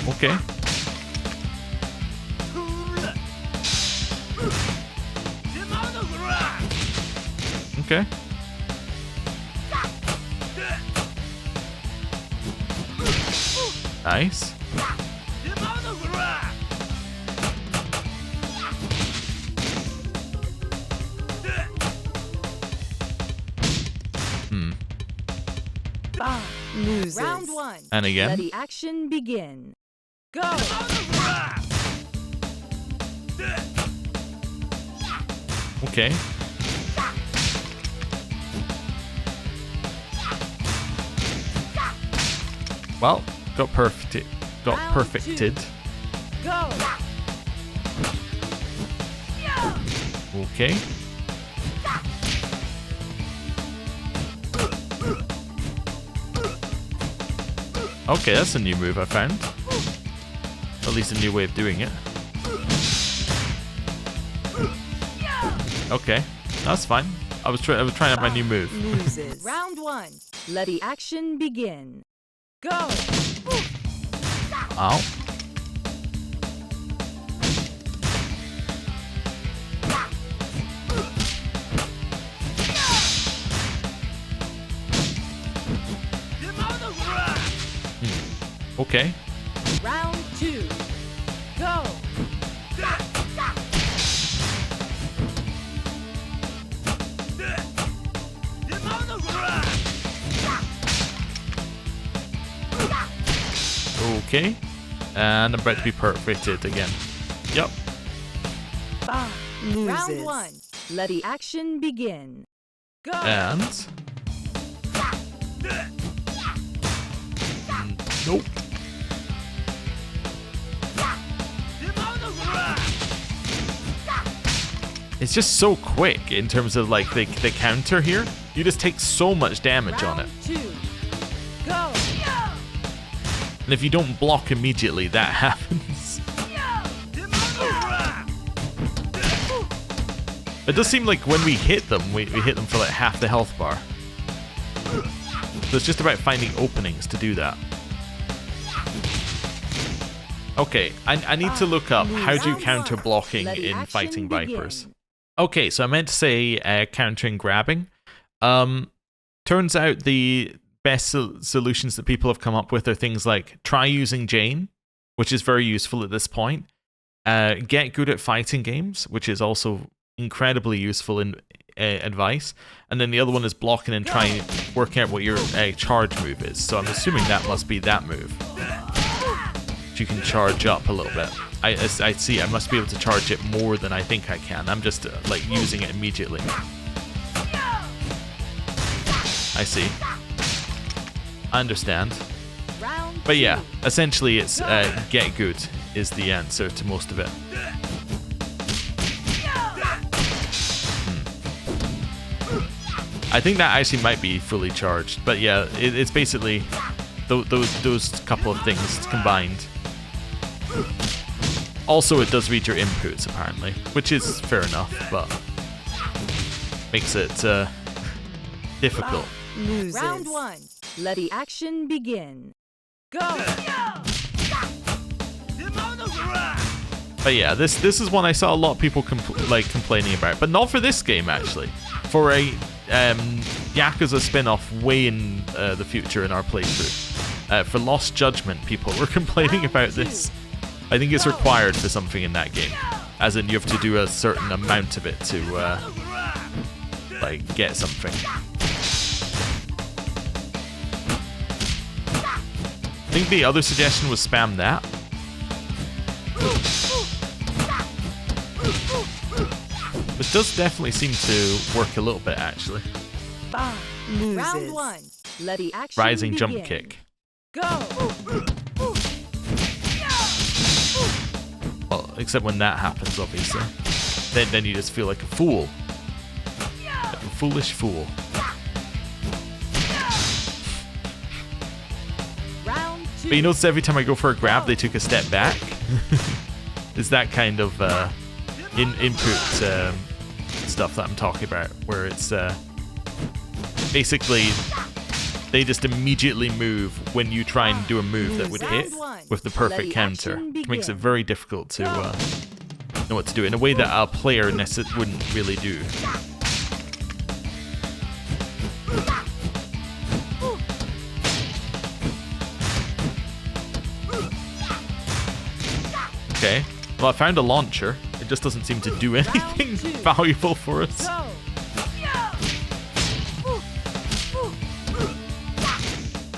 S1: Okay. Okay. Nice.
S7: Loses. Round 1.
S1: And again.
S7: Let the action begin. Go.
S1: Okay. Well, got perfected. Got
S7: Round
S1: perfected.
S7: 2. Go.
S1: Okay. Okay, that's a new move I found. At least a new way of doing it. Okay, that's fine. I was trying out my new move.
S7: Loses. Round 1. Let the action begin. Go.
S1: Ow. Okay.
S7: Round 2. Go.
S1: Okay. And I'm about to be perfected again. Yep.
S7: Loses. Round 1. Let the action begin. Go.
S1: And... Nope. It's just so quick in terms of like the counter here. You just take so much damage on it.
S7: Round 2. Go.
S1: And if you don't block immediately, that happens. It does seem like when we hit them, we hit them for like half the health bar. So it's just about finding openings to do that. Okay, I need to look up how do you counter blocking in fighting Vipers. Okay, so I meant to say countering grabbing. Turns out the best solutions that people have come up with are things like try using Jane, which is very useful at this point. Get good at fighting games, which is also incredibly useful in advice. And then the other one is blocking and trying working out what your charge move is. So I'm assuming that must be that move. you can charge up a little bit. I see. I must be able to charge it more than I think I can. I'm just like using it immediately. I see. I understand. But yeah, essentially it's get good is the answer to most of it. I think that actually might be fully charged, but yeah, it's basically those couple of things combined. Also, it does read your inputs apparently, which is fair enough, but makes it difficult.
S7: Round 1. Let the action begin. Go!
S1: But yeah, this is one I saw a lot of people complaining about, but not for this game actually. For a Yakuza spin-off way in the future in our playthrough. For Lost Judgment, people were complaining about this. I think it's required for something in that game, as in you have to do a certain amount of it to like get something. I think the other suggestion was spam that. Which does definitely seem to work a little bit, actually.
S7: Round 1. Let the action
S1: Rising
S7: begin.
S1: jump kick.
S7: Go!
S1: Well, except when that happens, obviously. Then you just feel like a fool. Like a foolish fool.
S7: Round 2.
S1: But you notice every time I go for a grab, they took a step back. It's that kind of input stuff that I'm talking about, where it's basically they just immediately move when you try and do a move that would hit with the perfect counter, which makes it very difficult to know what to do in a way that a player wouldn't really do. Okay, well I found a launcher. It just doesn't seem to do anything valuable for us.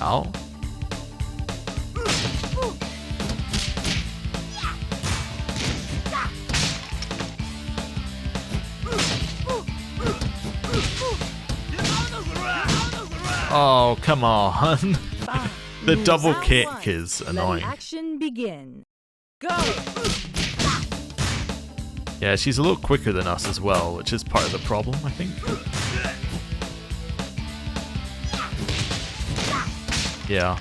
S1: Ow. Oh, come on. The double kick is annoying.
S7: Let the action begin. Go!
S1: Yeah, she's a little quicker than us as well, which is part of the problem, I think. Yeah.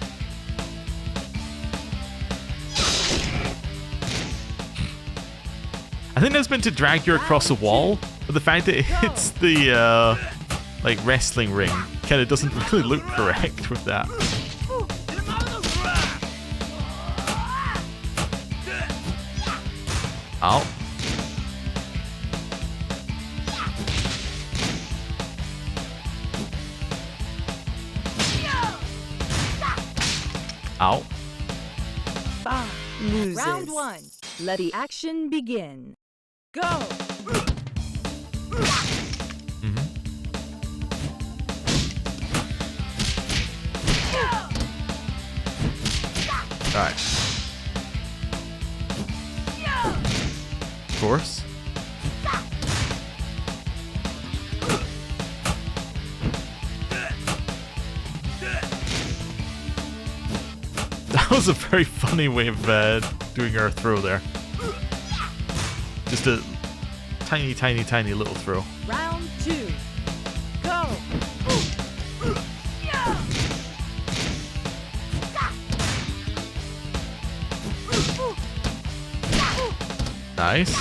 S1: I think that's meant to drag you across a wall, but the fact that it's the like wrestling ring kind of doesn't really look correct with that. Ow. Ow.
S7: Loses. Round 1. Let the action begin. Go!
S1: Alright. Of course. That was a very funny way of doing our throw there. Just a tiny, tiny, tiny little throw.
S7: Round 2. Go!
S1: Nice.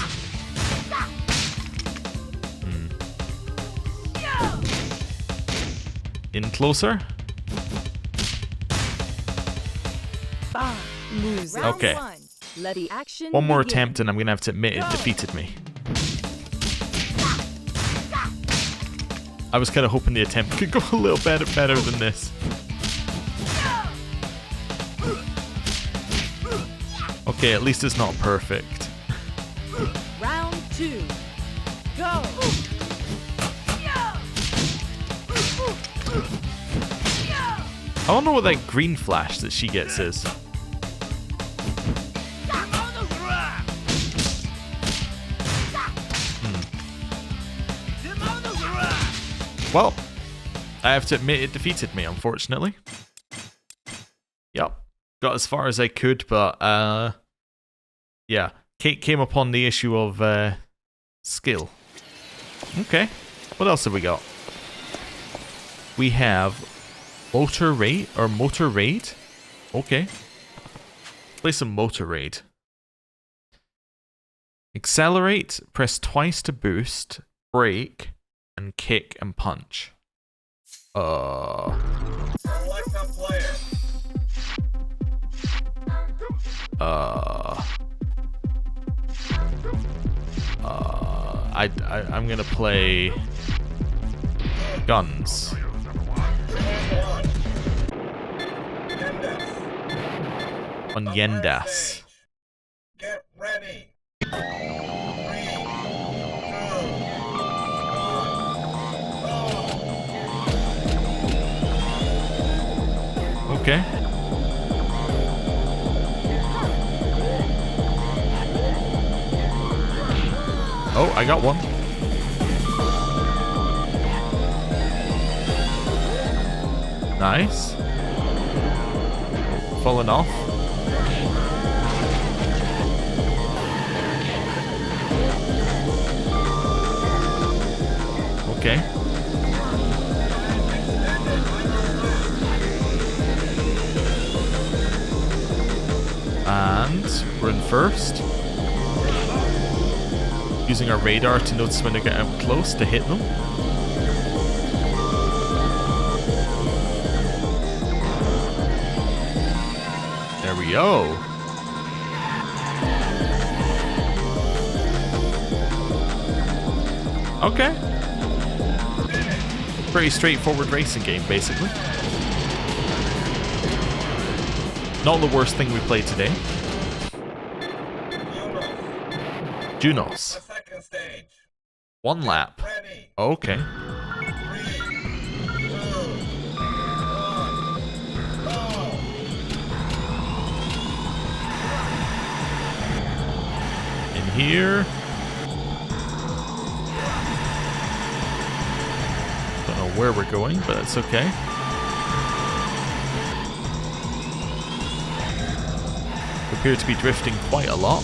S1: In closer.
S7: Loses.
S1: Okay.
S7: Round 1. Let the action
S1: One more
S7: begin.
S1: attempt and I'm going to have to admit it defeated me. I was kind of hoping the attempt could go a little better than this. Okay, at least it's not perfect.
S7: Round 2. Go!
S1: I don't know what that green flash that she gets is. Well, I have to admit it defeated me, unfortunately. Yep. Got as far as I could, but yeah. Came upon the issue of skill. Okay. What else have we got? We have Motor Raid or Motor Raid. Okay. Play some Motor Raid. Accelerate, press twice to boost, brake, and kick and punch.
S8: Select a player.
S1: I'm gonna play guns. On Yendas.
S8: Get ready. 3, 2, 1, go.
S1: Okay. Oh, I got one. Nice. Falling off. Okay. And we're in first. Using our radar to notice when they get up close to hit them. There we go. Okay. Pretty straightforward racing game, basically. Not the worst thing we played today. Junos.
S8: The second stage.
S1: One lap.
S8: Ready.
S1: Okay.
S8: 3, 2, 1, go.
S1: In here. Don't know where we're going, but it's okay. We appear to be drifting quite a lot.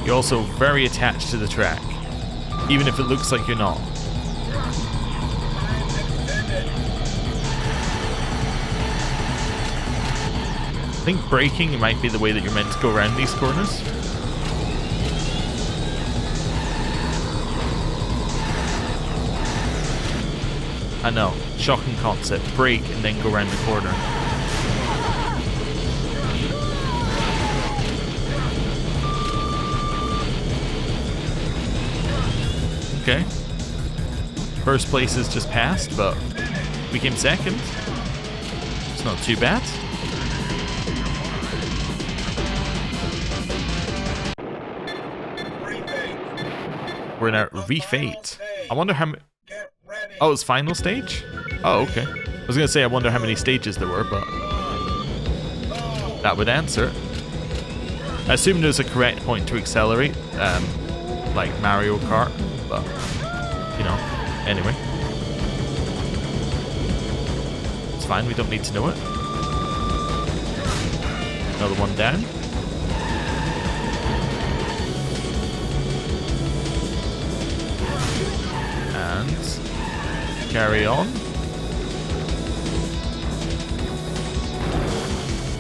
S1: You're also very attached to the track, even if it looks like you're not. I think braking might be the way that you're meant to go around these corners. I know, shocking concept. Brake and then go around the corner. Okay. First place is just passed, but we came second. It's not too bad. We're in our Refate. I wonder how many... Oh, it's final stage? Oh, okay. I was going to say, I wonder how many stages there were, but... that would answer it. I assume there's a correct point to accelerate, like Mario Kart, but, you know, anyway. It's fine, we don't need to know it. Another one down. And carry on.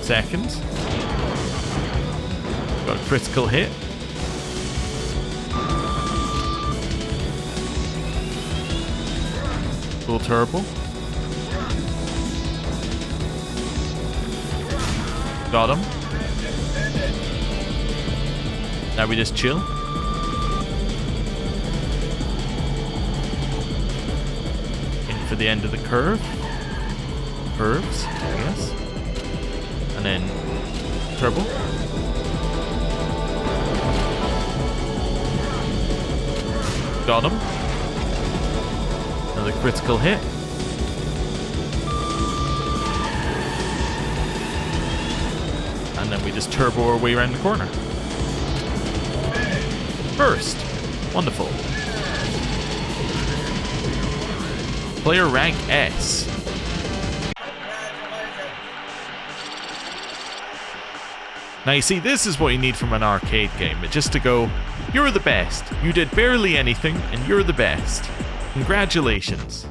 S1: Second. Got a critical hit. Full turbo. Got him. Now we just chill. For the end of the curve. Curves, I guess. And then turbo. Got him. Another critical hit. And then we just turbo our way around the corner. First. Wonderful. Player rank S. Now you see, this is what you need from an arcade game. Just to go, you're the best. You did barely anything, and you're the best. Congratulations.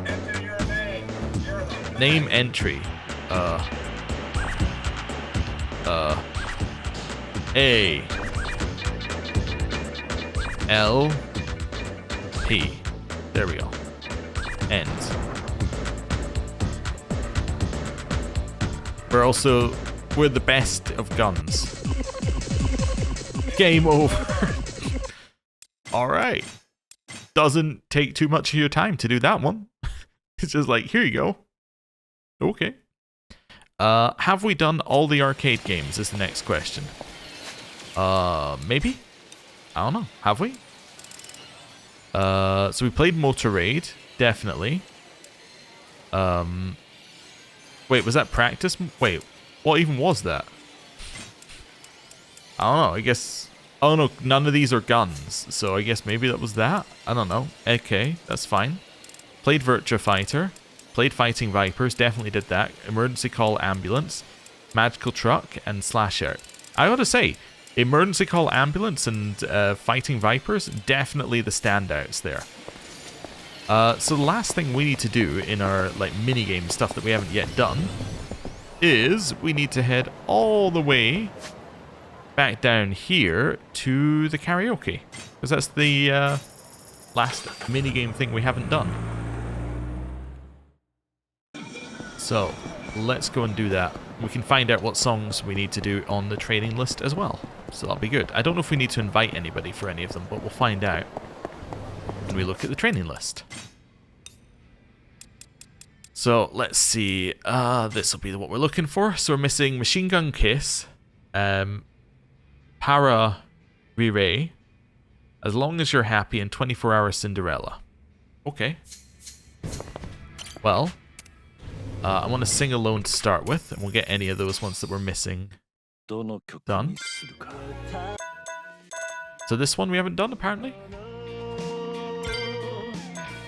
S8: Enter your name. You're the
S1: Name entry. A. L. P. There we go. End. We're the best of guns. Game over. Alright. Doesn't take too much of your time to do that one. It's just like, here you go. Okay. Have we done all the arcade games is the next question. Maybe? I don't know. Have we? So we played Motor Raid. Definitely. Wait, was that practice? Wait, what even was that? I don't know, I guess... Oh no, none of these are guns, so I guess maybe that was that? I don't know. Okay, that's fine. Played Virtua Fighter. Played Fighting Vipers, definitely did that. Emergency Call Ambulance. Magical Truck, and Slash Out. I gotta say, Emergency Call Ambulance and Fighting Vipers, definitely the standouts there. So the last thing we need to do in our minigame stuff that we haven't yet done is we need to head all the way back down here to the karaoke. Because that's the last minigame thing we haven't done. So let's go and do that. We can find out what songs we need to do on the training list as well. So that'll be good. I don't know if we need to invite anybody for any of them, but we'll find out when we look at the training list. So let's see. This will be what we're looking for. So we're missing Machine Gun Kiss, Para Rire, As Long As You're Happy, and 24-Hour Cinderella. Okay. Well, I want to sing alone to start with, and we'll get any of those ones that we're missing done. So this one we haven't done, apparently.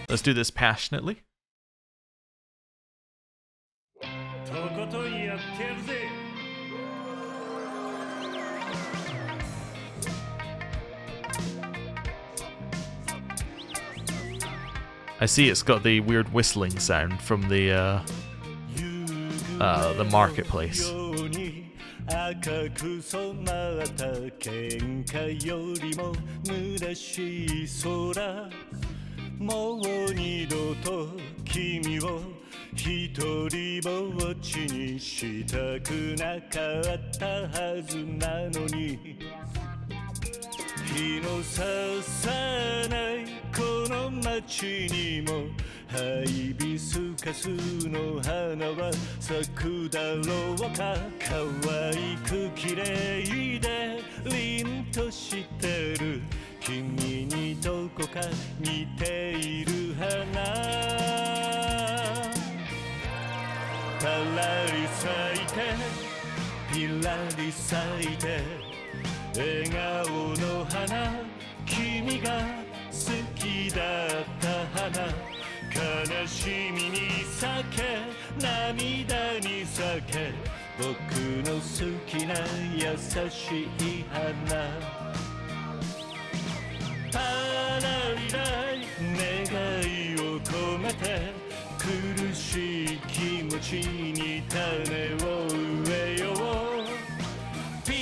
S1: Let's do this passionately. I see it's got the weird whistling sound from the marketplace.
S9: 赤く染まった喧嘩よりも虚しい空もう二度と君を一人ぼっちにしたくなかったはずなのに日の差さないこの街にもハイビスカスの花は咲くだろうか可愛く綺麗で凛としてる君にどこか似ている花パラリ咲いてピラリ咲いて笑顔の花君が好きだった花悲しみに咲け涙に咲け僕の好きな優しい花パラリライ願いを込めて苦しい気持ちに種を植えようピ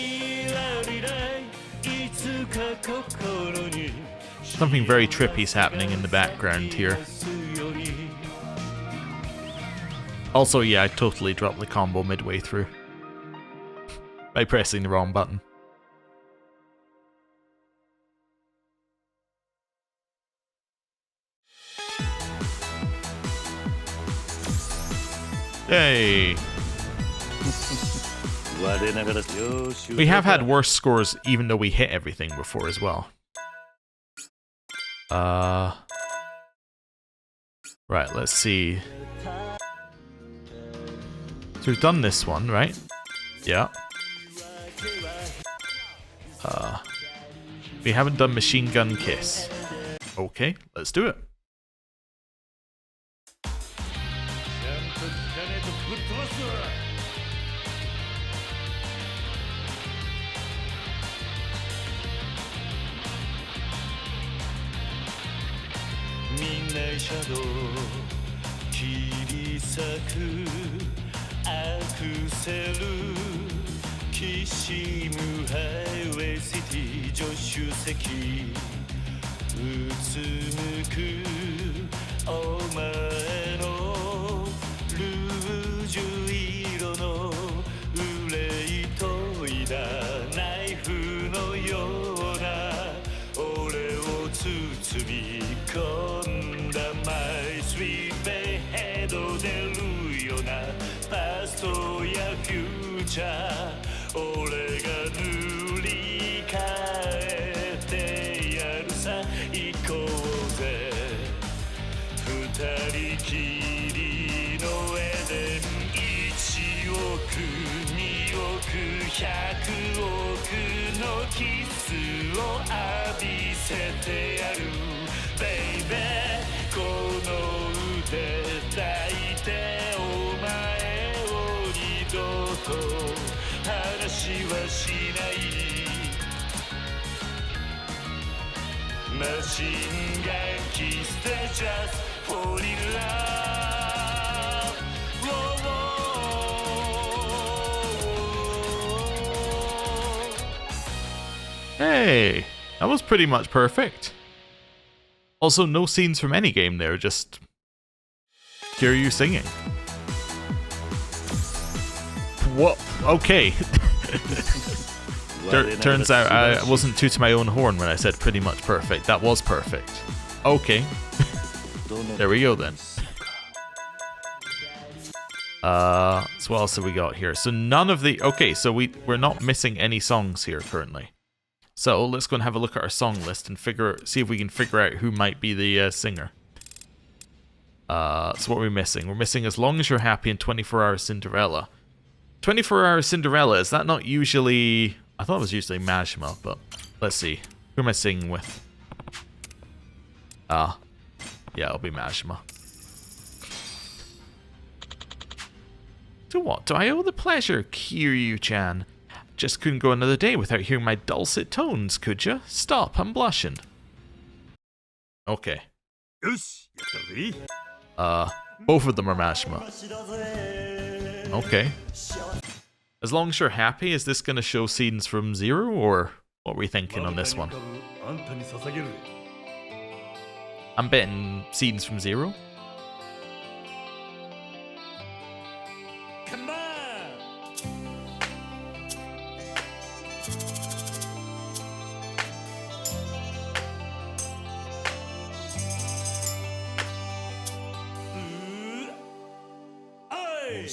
S9: ラリライいつか心に
S1: Something very trippy's happening in the background here. Also, yeah, I totally dropped the combo midway through by pressing the wrong button. Yay! We have had worse scores even though we hit everything before as well. Right, let's see. So we've done this one, right? Yeah. We haven't done Machine Gun Kiss. Okay, let's do it.
S9: Machine gun kiss, they just fall in love. Whoa, whoa.
S1: Hey, that was pretty much perfect. Also, no scenes from any game there, just Kiryu singing. What? Okay. Turns out I wasn't tooting my own horn when I said pretty much perfect. That was perfect. Okay. There we go then. So what else have we got here? So none of the... Okay, so we're not missing any songs here currently. So let's go and have a look at our song list and see if we can figure out who might be the singer. So what are we missing? We're missing As Long As You're Happy and 24 Hour Cinderella. 24 Hour Cinderella, is that not usually... I thought it was usually Majima, but let's see. Who am I singing with? Yeah, it'll be Majima. To what do I owe the pleasure, Kiryu-chan? Just couldn't go another day without hearing my dulcet tones, could ya? Stop, I'm blushing. Okay. Both of them are Majima. Okay. As Long As You're Happy, is this going to show scenes from Zero, or what are we thinking on this one? I'm betting scenes from Zero.
S9: Come on! Hey!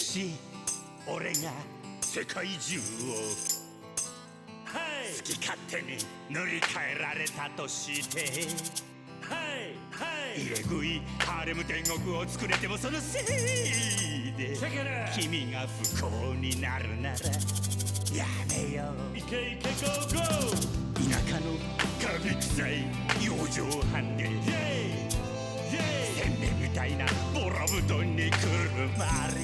S9: 俺が世界中を好き勝手に塗り替えられたとして入れ食いハーレム天国を作れてもそのせいで君が不幸になるならやめよういけいけゴーゴー田舎のカビ臭い養生班でせんべいみたいなボロ布団にくるまり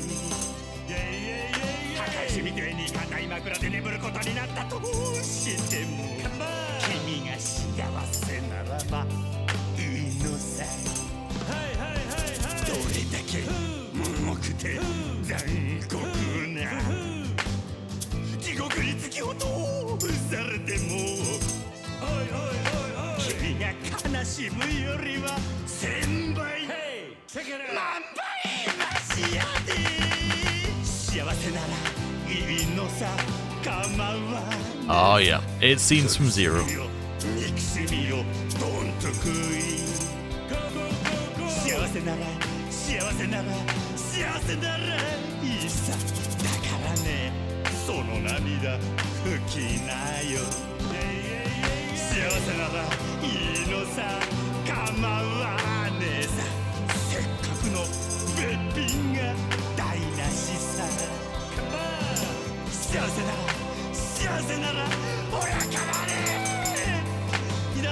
S9: 破壊しみてえに硬い枕で眠ることになったとしても君が幸せならばいいのさどれだけ重くて残酷な地獄に突き落とされても君が悲しむよりは1000倍万倍マシやで幸せならいいのさ構わない
S1: Oh yeah, it's scenes from Zero.
S9: 憎しみをどんと食い幸せなら幸せなら幸せならいいさだからねその涙拭きなよ幸せならいいのさ構わねえさせっかくのべっぴんが台無しさ幸せなら俺は構わねえ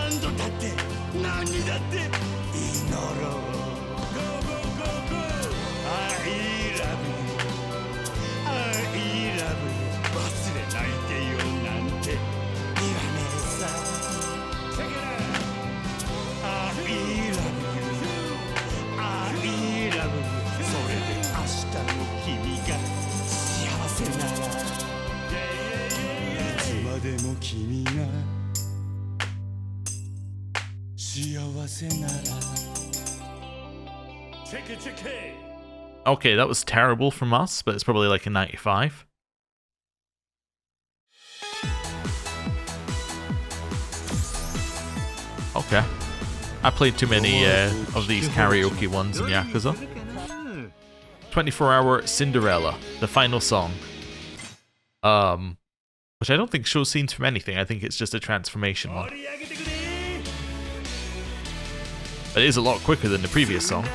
S9: 何度だって何だって祈ろう Go go go go I love you I love you 忘れないでよなんて言わねえさ Check it out I love you I love you それで明日の君が幸せならいつまでも君が幸せなら Check it, check it
S1: Okay, that was terrible from us, but it's probably like a 95. Okay. I played too many of these karaoke ones in Yakuza. 24-Hour Cinderella, the final song. Which I don't think shows scenes from anything. I think it's just a transformation one. But it is a lot quicker than the previous song.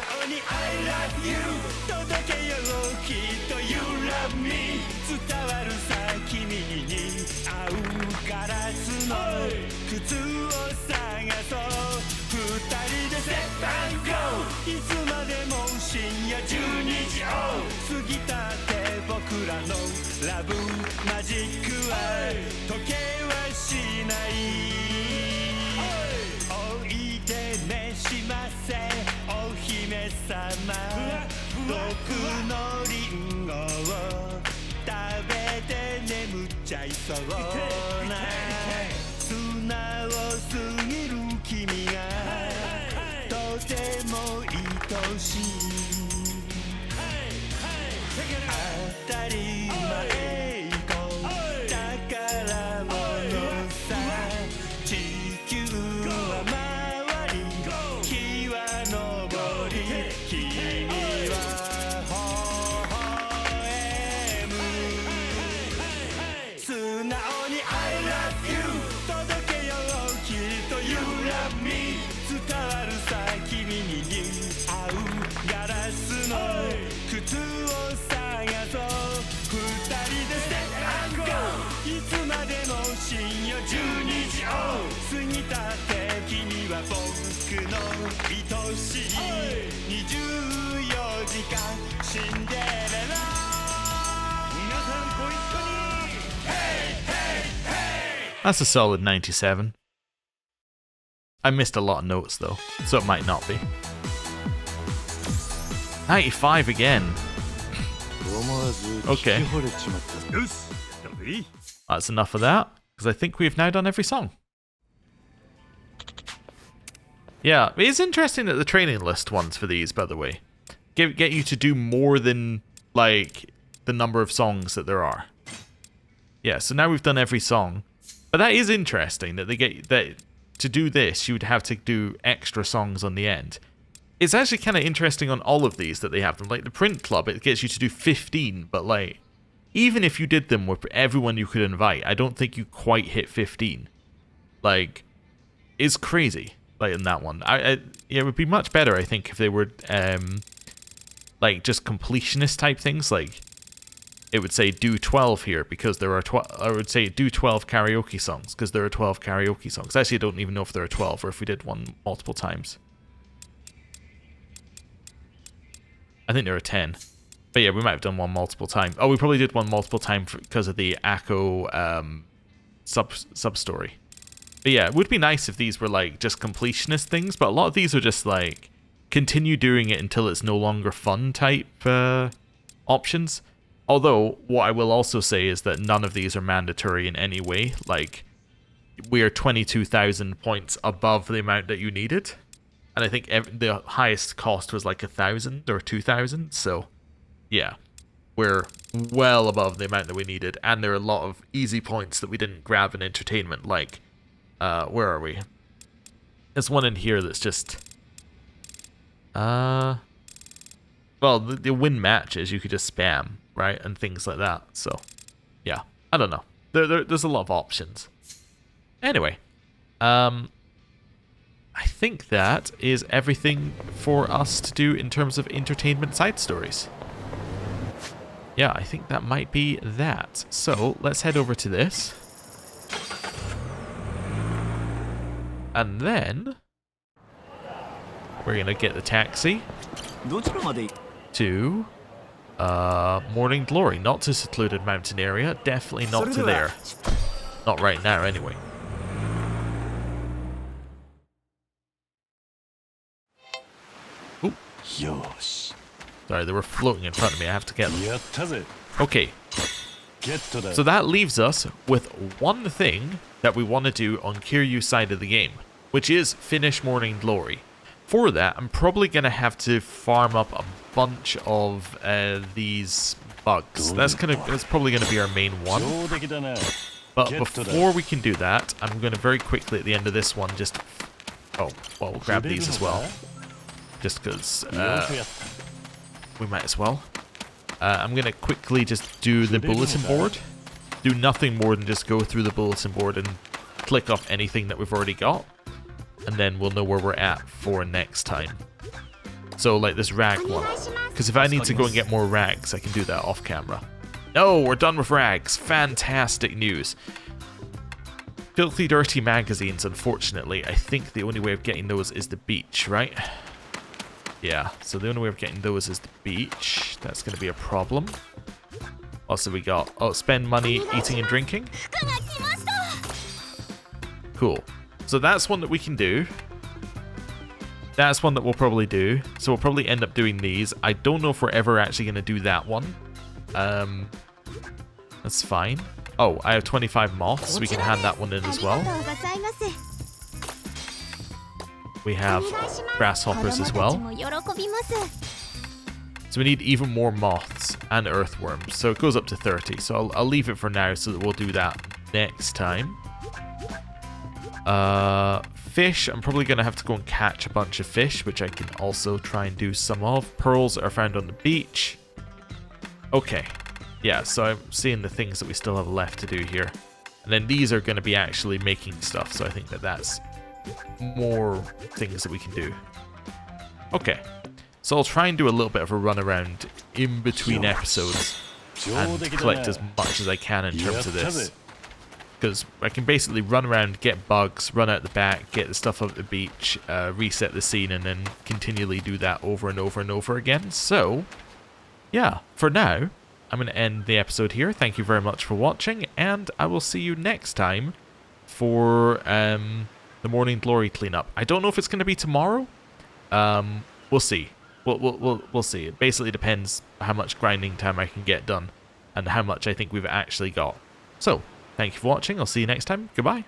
S1: That's a solid 97. I missed a lot of notes though, so it might not be. 95 again. Okay. That's enough of that, because I think we've now done every song. Yeah, it's interesting that the training list ones for these, by the way, get you to do more than, like, the number of songs that there are. Yeah, so now we've done every song. But that is interesting that they get that to do this, you would have to do extra songs on the end. It's actually kind of interesting on all of these that they have them. Like the Print Club, it gets you to do 15, but like, even if you did them with everyone you could invite, I don't think you quite hit 15. Like, it's crazy. Like in that one, yeah, it would be much better, I think, if they were like just completionist type things. Like it would say do 12 here because there are 12. I would say do 12 karaoke songs because there are 12 karaoke songs. Actually, I don't even know if there are 12 or if we did one multiple times. I think there are 10. But yeah, we might have done one multiple times. Oh, we probably did one multiple time because of the Akko sub story. But yeah, it would be nice if these were like just completionist things, but a lot of these are just like continue doing it until it's no longer fun type options. Although, what I will also say is that none of these are mandatory in any way. Like, we are 22,000 points above the amount that you needed. And I think the highest cost was like 1,000 or 2,000. So, yeah, we're well above the amount that we needed. And there are a lot of easy points that we didn't grab in entertainment. Like, where are we? There's one in here that's just... well, the win matches you could just spam, right? And things like that. So, yeah, I don't know. There's a lot of options. Anyway, I think that is everything for us to do in terms of entertainment side stories. Yeah, I think that might be that. So, let's head over to this. And then we're going to get the taxi to Morning Glory. Not to Secluded Mountain Area. Definitely not to there. Not right now, anyway. Oop. Sorry, they were floating in front of me. I have to get them. Okay. So that leaves us with one thing that we want to do on Kiryu's side of the game, which is finish Morning Glory. For that, I'm probably going to have to farm up a bunch of these bugs. That's probably going to be our main one. But before we can do that, I'm going to very quickly at the end of this one just... Oh, well, we'll grab these as well. Just because we might as well. I'm going to quickly just do the bulletin board. Do nothing more than just go through the bulletin board and click off anything that we've already got. And then we'll know where we're at for next time. So like this rag one. Because if I need to go and get more rags, I can do that off camera. No, we're done with rags. Fantastic news. Filthy Dirty magazines, unfortunately. I think the only way of getting those is the beach, right? Yeah, so the only way of getting those is the beach. That's going to be a problem. Also we got, spend money eating and drinking. Cool. So that's one that we can do. That's one that we'll probably do. So we'll probably end up doing these. I don't know if we're ever actually going to do that one. That's fine. Oh, I have 25 moths. We can hand that one in as well. We have grasshoppers as well. So we need even more moths and earthworms. So it goes up to 30. So I'll leave it for now so that we'll do that next time. Fish. I'm probably going to have to go and catch a bunch of fish, which I can also try and do some of. Pearls are found on the beach. Okay. Yeah, so I'm seeing the things that we still have left to do here. And then these are going to be actually making stuff. So I think that that's more things that we can do. Okay. So I'll try and do a little bit of a run around in between episodes and collect as much as I can in terms of this. Because I can basically run around, get bugs, run out the back, get the stuff up the beach, reset the scene, and then continually do that over and over and over again. So, yeah, for now, I'm going to end the episode here. Thank you very much for watching, and I will see you next time for the Morning Glory cleanup. I don't know if it's going to be tomorrow. We'll see. We'll see. It basically depends how much grinding time I can get done and how much I think we've actually got. So, thank you for watching. I'll see you next time. Goodbye.